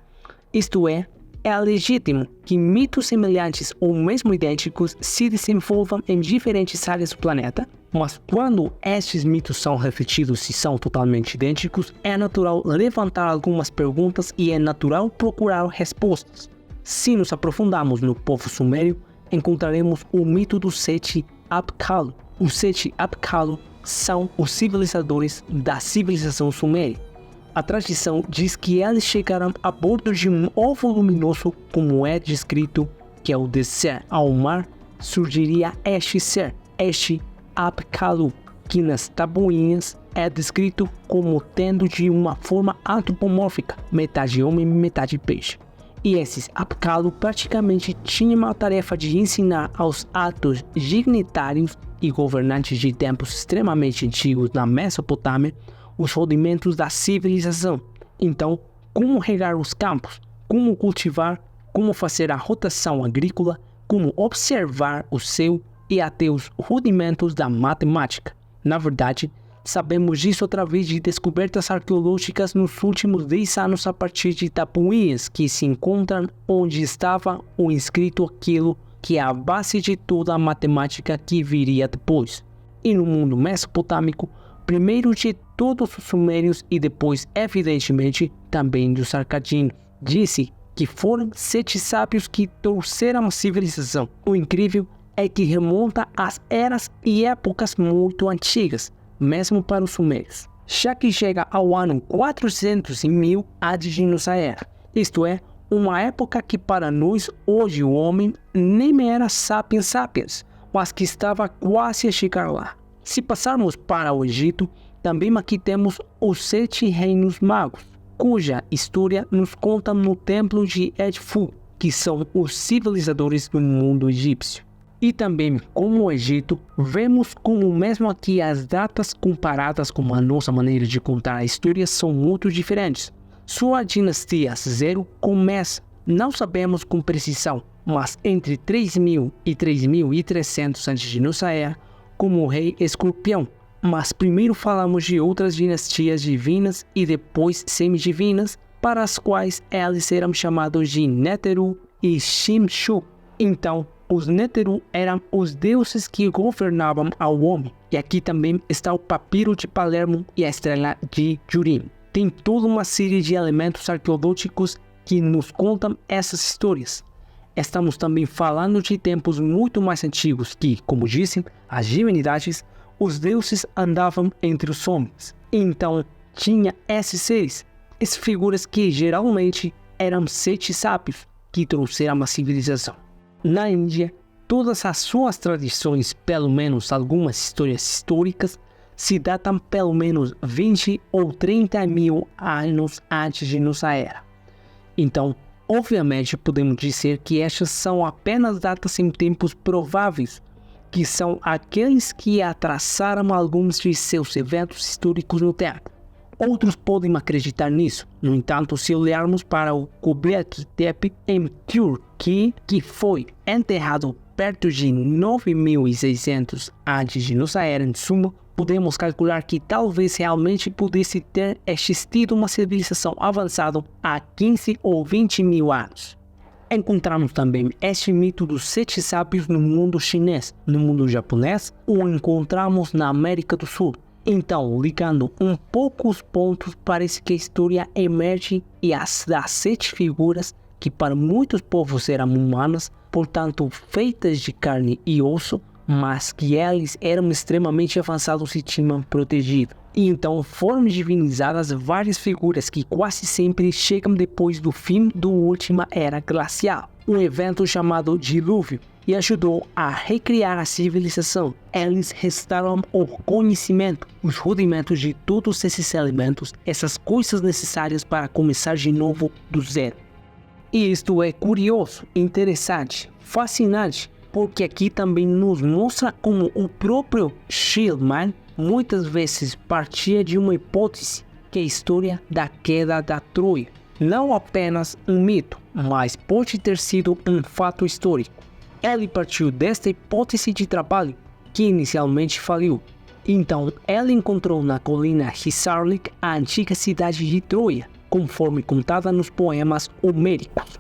Speaker 1: Isto é legítimo que mitos semelhantes ou mesmo idênticos se desenvolvam em diferentes áreas do planeta, mas quando estes mitos são refletidos e são totalmente idênticos, é natural levantar algumas perguntas e é natural procurar respostas. Se nos aprofundarmos no povo sumério, encontraremos o mito dos 7 Apkallu. Os 7 Apkallu são os civilizadores da civilização suméria. A tradição diz que eles chegaram a bordo de um ovo luminoso, como é descrito, que ao descer ao mar, surgiria este ser, este Apkallu, que nas tabuinhas é descrito como tendo de uma forma antropomórfica, metade homem e metade peixe. E esses Apkallu praticamente tinham a tarefa de ensinar aos altos dignitários e governantes de tempos extremamente antigos na Mesopotâmia os rudimentos da civilização. Então, como regar os campos, como cultivar, como fazer a rotação agrícola, como observar o céu e até os rudimentos da matemática. Na verdade, sabemos disso através de descobertas arqueológicas nos últimos 10 anos a partir de tapuinhas que se encontram onde estava o inscrito aquilo que é a base de toda a matemática que viria depois. E no mundo mesopotâmico, primeiro de todos os sumérios e depois, evidentemente, também dos arcadianos. Disse que foram 7 sábios que trouxeram a civilização. O incrível é que remonta às eras e épocas muito antigas, mesmo para os sumérios, já que chega ao ano 400.000 a.C., isto é, uma época que para nós hoje o homem nem era sapiens sapiens, mas que estava quase a chegar lá. Se passarmos para o Egito, também aqui temos os 7 reinos magos, cuja história nos conta no templo de Edfu, que são os civilizadores do mundo egípcio. E também, como o Egito, vemos como mesmo aqui as datas comparadas com a nossa maneira de contar a história são muito diferentes. Sua dinastia Zero começa, não sabemos com precisão, mas entre 3000 e 3300 a.C., como o rei Escorpião. Mas primeiro falamos de outras dinastias divinas e depois semidivinas, para as quais elas eram chamados de Neteru e Shimshu. Então, os Neteru eram os deuses que governavam ao homem. E aqui também está o papiro de Palermo e a estrela de Jurim. Tem toda uma série de elementos arqueológicos que nos contam essas histórias. Estamos também falando de tempos muito mais antigos que, como dizem as divindades, os deuses andavam entre os homens. Então, tinha esses seres, essas figuras que geralmente eram 7 sábios que trouxeram a civilização. Na Índia, todas as suas tradições, pelo menos algumas histórias históricas, se datam pelo menos 20 ou 30 mil anos antes de nossa era. Então, obviamente, podemos dizer que estas são apenas datas em tempos prováveis, que são aqueles que atrasaram alguns de seus eventos históricos no tempo. Outros podem acreditar nisso. No entanto, se olharmos para o Göbekli Tepe em Turquia, que foi enterrado perto de 9600 antes de nossa era, em suma, podemos calcular que talvez realmente pudesse ter existido uma civilização avançada há 15 ou 20 mil anos. Encontramos também este mito dos 7 sábios no mundo chinês, no mundo japonês, ou encontramos na América do Sul. Então, ligando um pouco os pontos, parece que a história emerge e das 7 figuras que para muitos povos eram humanas, portanto feitas de carne e osso, mas que eles eram extremamente avançados e tinham protegido. E então foram divinizadas várias figuras que quase sempre chegam depois do fim da última era glacial, um evento chamado dilúvio, e ajudou a recriar a civilização. Eles restaram o conhecimento, os rudimentos de todos esses elementos, essas coisas necessárias para começar de novo do zero. E isto é curioso, interessante, fascinante, porque aqui também nos mostra como o próprio Schliemann muitas vezes partia de uma hipótese, que é a história da queda da Troia. Não apenas um mito, mas pode ter sido um fato histórico. Ele partiu desta hipótese de trabalho, que inicialmente faliu. Então, ele encontrou na colina Hisarlik a antiga cidade de Troia, conforme contada nos poemas homéricos.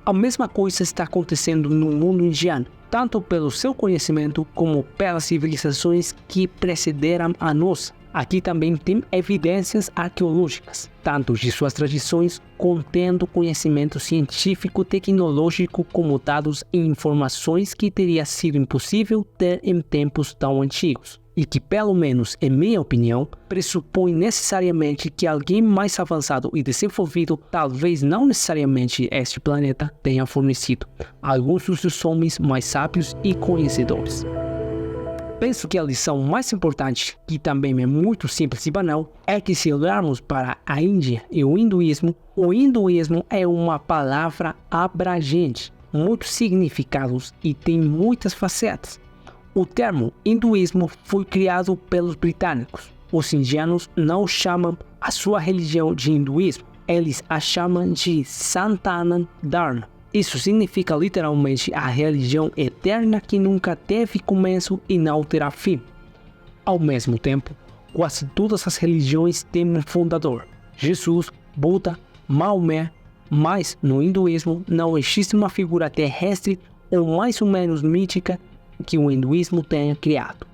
Speaker 1: A mesma coisa está acontecendo no mundo indiano, tanto pelo seu conhecimento como pelas civilizações que precederam a nossa. Aqui também tem evidências arqueológicas, tanto de suas tradições, contendo conhecimento científico-tecnológico como dados e informações que teria sido impossível ter em tempos tão antigos, e que, pelo menos em minha opinião, pressupõe necessariamente que alguém mais avançado e desenvolvido, talvez não necessariamente este planeta, tenha fornecido alguns dos homens mais sábios e conhecedores. Penso que a lição mais importante, que também é muito simples e banal, é que se olharmos para a Índia e o hinduísmo é uma palavra abrangente, muitos significados e tem muitas facetas. O termo hinduísmo foi criado pelos britânicos. Os indianos não chamam a sua religião de hinduísmo, eles a chamam de Sanatana Dharma. Isso significa literalmente a religião eterna que nunca teve começo e não terá fim. Ao mesmo tempo, quase todas as religiões têm um fundador, Jesus, Buda, Maomé, mas no hinduísmo não existe uma figura terrestre ou mais ou menos mítica que o hinduísmo tenha criado.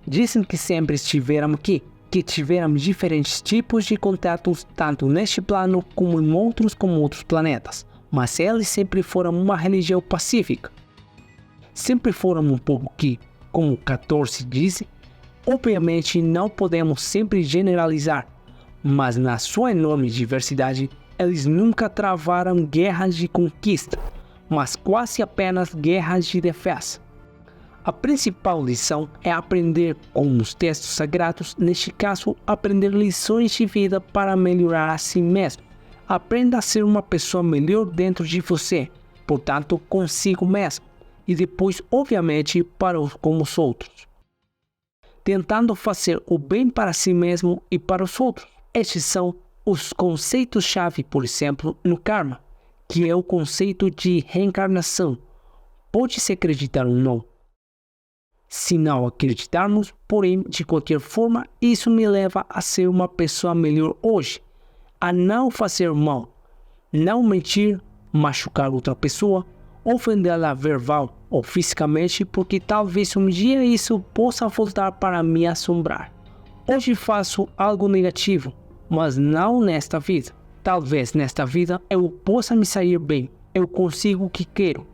Speaker 1: Dizem que sempre estiveram aqui, que tiveram diferentes tipos de contatos tanto neste plano como em outros planetas, mas eles sempre foram uma religião pacífica. Sempre foram um povo que, como 14 diz, obviamente não podemos sempre generalizar, mas na sua enorme diversidade, eles nunca travaram guerras de conquista, mas quase apenas guerras de defesa. A principal lição é aprender com os textos sagrados, neste caso, aprender lições de vida para melhorar a si mesmo. Aprenda a ser uma pessoa melhor dentro de você, portanto, consigo mesmo, e depois, obviamente, com os outros. Tentando fazer o bem para si mesmo e para os outros. Estes são os conceitos-chave, por exemplo, no karma, que é o conceito de reencarnação. Pode-se acreditar ou não. Se não acreditarmos, porém, de qualquer forma, isso me leva a ser uma pessoa melhor hoje, a não fazer mal, não mentir, machucar outra pessoa, ofendê-la verbal ou fisicamente, porque talvez um dia isso possa voltar para me assombrar. Hoje faço algo negativo, mas não nesta vida. Talvez nesta vida eu possa me sair bem, eu consigo o que quero.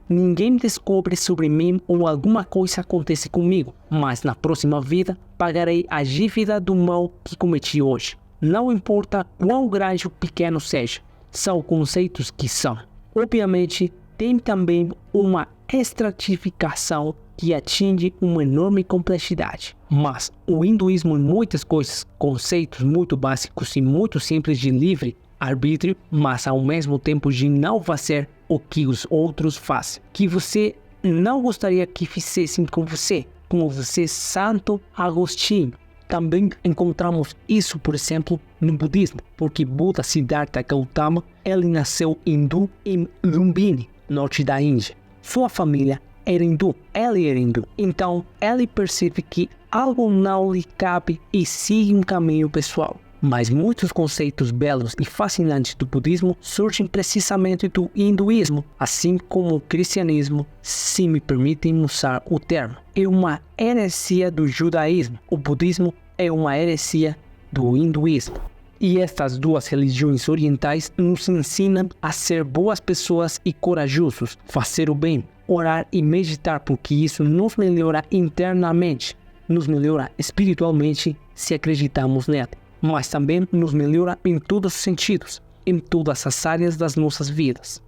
Speaker 1: Ninguém descobre sobre mim ou alguma coisa acontece comigo, mas na próxima vida pagarei a dívida do mal que cometi hoje. Não importa quão grande ou pequeno seja, são conceitos que são. Obviamente, tem também uma estratificação que atinge uma enorme complexidade. Mas o hinduísmo em muitas coisas, conceitos muito básicos e muito simples de livre arbítrio, mas ao mesmo tempo de não fazer o que os outros fazem, que você não gostaria que fizessem com você, como você, Santo Agostinho. Também encontramos isso, por exemplo, no budismo, porque Buda Siddhartha Gautama, ele nasceu hindu em Lumbini, norte da Índia. Sua família era hindu, ele era hindu, então ele percebe que algo não lhe cabe e sigue um caminho pessoal. Mas muitos conceitos belos e fascinantes do budismo surgem precisamente do hinduísmo, assim como o cristianismo, se me permitem usar o termo. É uma heresia do judaísmo. O budismo é uma heresia do hinduísmo. E estas duas religiões orientais nos ensinam a ser boas pessoas e corajosos, fazer o bem, orar e meditar, porque isso nos melhora internamente, nos melhora espiritualmente se acreditamos nele. Mas também nos melhora em todos os sentidos, em todas as áreas das nossas vidas.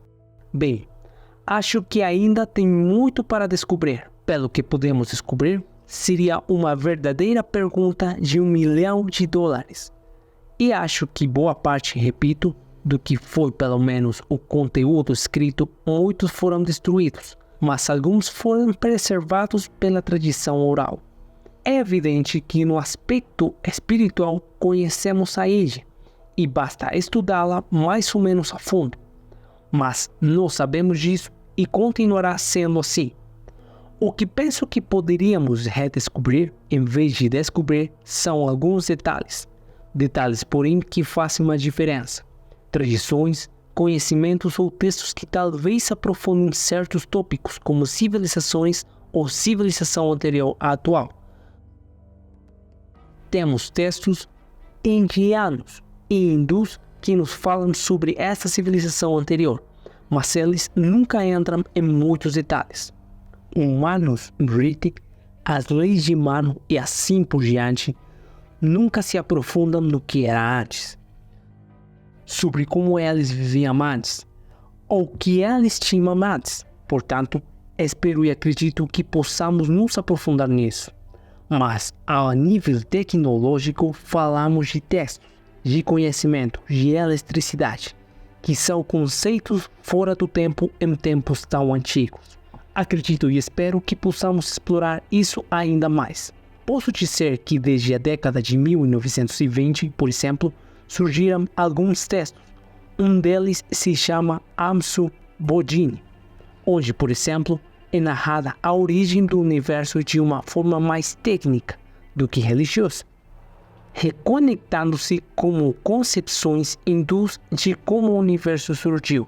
Speaker 1: Bem, acho que ainda tem muito para descobrir. Pelo que podemos descobrir, seria uma verdadeira pergunta de $1 milhão. E acho que boa parte, repito, do que foi pelo menos o conteúdo escrito, muitos foram destruídos, mas alguns foram preservados pela tradição oral. É evidente que no aspecto espiritual conhecemos a Índia e basta estudá-la mais ou menos a fundo. Mas não sabemos disso e continuará sendo assim. O que penso que poderíamos redescobrir, em vez de descobrir, são alguns detalhes. Detalhes, porém, que fazem uma diferença. Tradições, conhecimentos ou textos que talvez aprofundem certos tópicos, como civilizações ou civilização anterior à atual. Temos textos indianos e hindus que nos falam sobre essa civilização anterior, mas eles nunca entram em muitos detalhes. Humanos, Riti, as leis de Manu e assim por diante, nunca se aprofundam no que era antes, sobre como eles viviam antes, ou que eles tinham antes. Portanto, espero e acredito que possamos nos aprofundar nisso. Mas, a nível tecnológico, falamos de textos, de conhecimento, de eletricidade, que são conceitos fora do tempo em tempos tão antigos. Acredito e espero que possamos explorar isso ainda mais. Posso dizer que desde a década de 1920, por exemplo, surgiram alguns textos. Um deles se chama Amsu Bodhini, onde, por exemplo, é narrada a origem do universo de uma forma mais técnica do que religiosa, reconectando-se com concepções hindus de como o universo surgiu.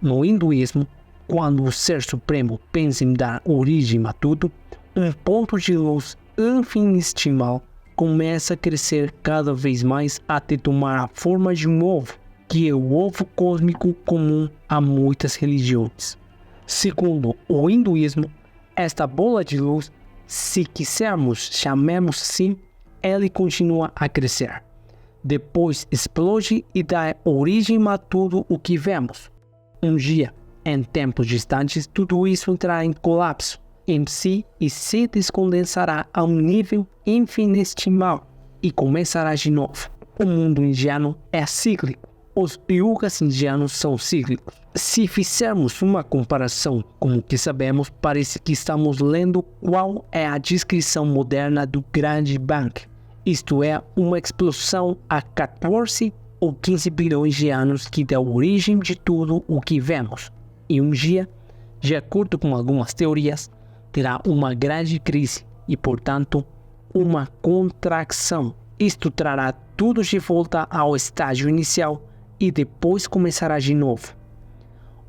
Speaker 1: No hinduísmo, quando o Ser Supremo pensa em dar origem a tudo, um ponto de luz infinitesimal começa a crescer cada vez mais até tomar a forma de um ovo, que é o ovo cósmico comum a muitas religiões. Segundo o hinduísmo, esta bola de luz, se quisermos chamemos assim, ela continua a crescer. Depois explode e dá origem a tudo o que vemos. Um dia, em tempos distantes, tudo isso entrará em colapso em si e se descondensará a um nível infinitesimal e começará de novo. O mundo indiano é cíclico. Os yugas indianos são cíclicos. Se fizermos uma comparação com o que sabemos, parece que estamos lendo qual é a descrição moderna do Grande Bang, isto é, uma explosão há 14 ou 15 bilhões de anos que dá origem de tudo o que vemos. E um dia, de acordo com algumas teorias, terá uma grande crise e, portanto, uma contracção. Isto trará tudo de volta ao estágio inicial e depois começará de novo.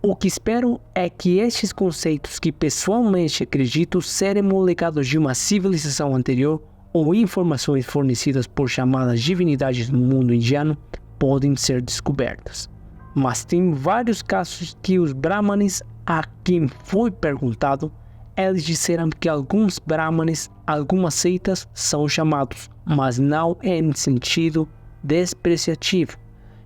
Speaker 1: O que espero é que estes conceitos que pessoalmente acredito serem um legado de uma civilização anterior ou informações fornecidas por chamadas divindades no mundo indiano podem ser descobertas. Mas tem vários casos que os brahmanes a quem foi perguntado, eles disseram que alguns brahmanes, algumas seitas são chamados, mas não em sentido despreciativo.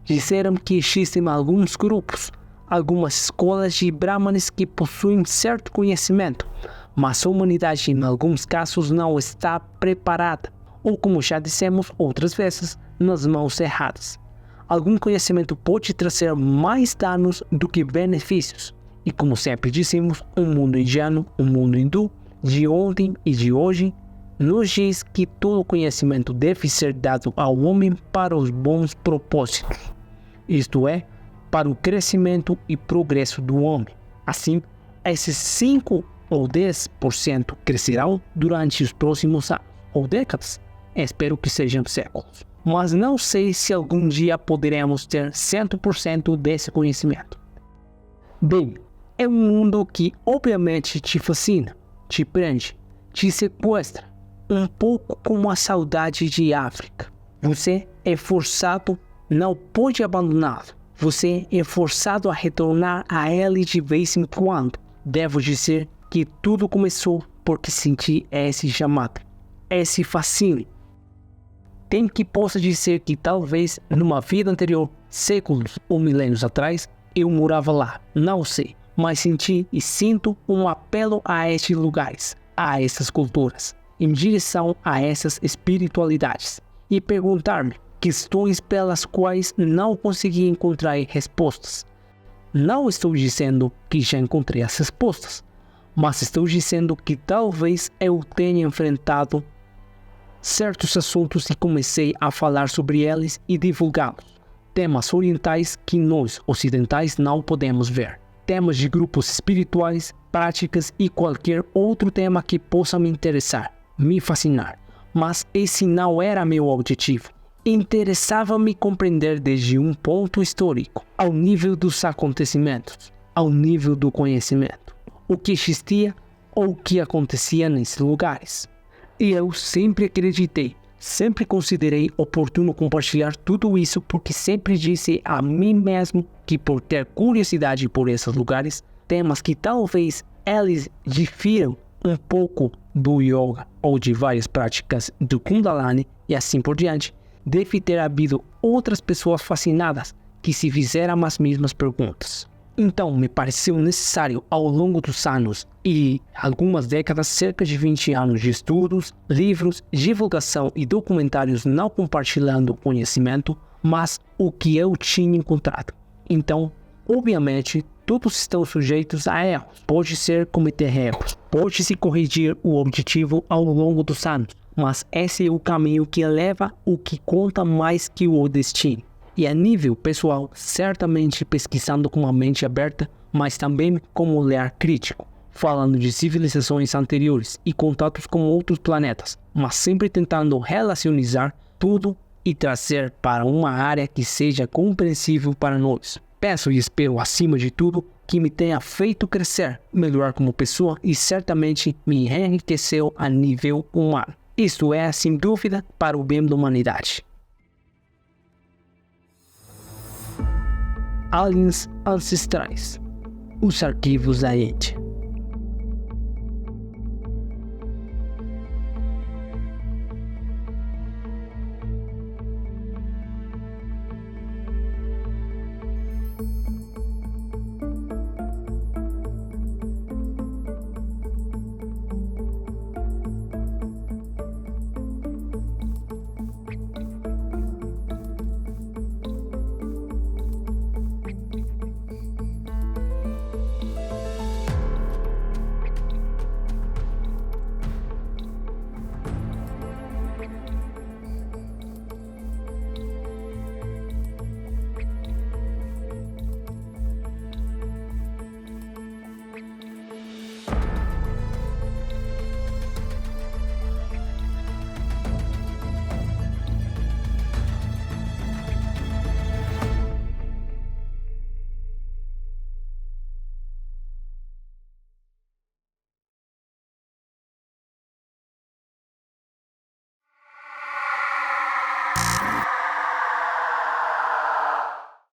Speaker 1: Disseram que existem alguns grupos, algumas escolas de brahmanes que possuem certo conhecimento, mas a humanidade em alguns casos não está preparada, ou como já dissemos outras vezes, nas mãos erradas. Algum conhecimento pode trazer mais danos do que benefícios. E como sempre dissemos, o mundo indiano, o mundo hindu, de ontem e de hoje, nos diz que todo conhecimento deve ser dado ao homem para os bons propósitos. Isto é, para o crescimento e progresso do homem. Assim, esses 5 ou 10% crescerão durante os próximos anos ou décadas. Espero que sejam séculos. Mas não sei se algum dia poderemos ter 100% desse conhecimento. Bem, é um mundo que obviamente te fascina, te prende, te sequestra, um pouco como a saudade de África. Você é forçado, não pode abandoná-lo. Você é forçado a retornar a ele de vez em quando. Devo dizer que tudo começou porque senti esse chamado, esse fascínio. Tem que possa dizer que talvez numa vida anterior, séculos ou milênios atrás, eu morava lá, não sei, mas senti e sinto um apelo a estes lugares, a essas culturas, em direção a essas espiritualidades, e perguntar-me questões pelas quais não consegui encontrar respostas. Não estou dizendo que já encontrei as respostas, mas estou dizendo que talvez eu tenha enfrentado certos assuntos e comecei a falar sobre eles e divulgá-los. Temas orientais que nós, ocidentais, não podemos ver. Temas de grupos espirituais, práticas e qualquer outro tema que possa me interessar, me fascinar. Mas esse não era meu objetivo. Interessava-me compreender desde um ponto histórico, ao nível dos acontecimentos, ao nível do conhecimento, o que existia ou o que acontecia nesses lugares. E eu sempre acreditei, sempre considerei oportuno compartilhar tudo isso porque sempre disse a mim mesmo que por ter curiosidade por esses lugares, temas que talvez eles difiram um pouco do yoga ou de várias práticas do Kundalini e assim por diante, deve ter havido outras pessoas fascinadas que se fizeram as mesmas perguntas. Então me pareceu necessário ao longo dos anos e algumas décadas, cerca de 20 anos de estudos, livros, divulgação e documentários não compartilhando conhecimento, mas o que eu tinha encontrado. Então, obviamente, Todos estão sujeitos a erros. Pode-se cometer erros. Pode-se corrigir o objetivo ao longo dos anos. Mas esse é o caminho que leva o que conta mais que o destino. E a nível pessoal, certamente pesquisando com uma mente aberta, mas também com um olhar crítico, falando de civilizações anteriores e contatos com outros planetas, mas sempre tentando relacionar tudo e trazer para uma área que seja compreensível para nós. Peço e espero, acima de tudo, que me tenha feito crescer, melhorar como pessoa e certamente me enriqueceu a nível humano. Isto é, sem dúvida, para o bem da humanidade. Aliens ancestrais. Os arquivos da Índia.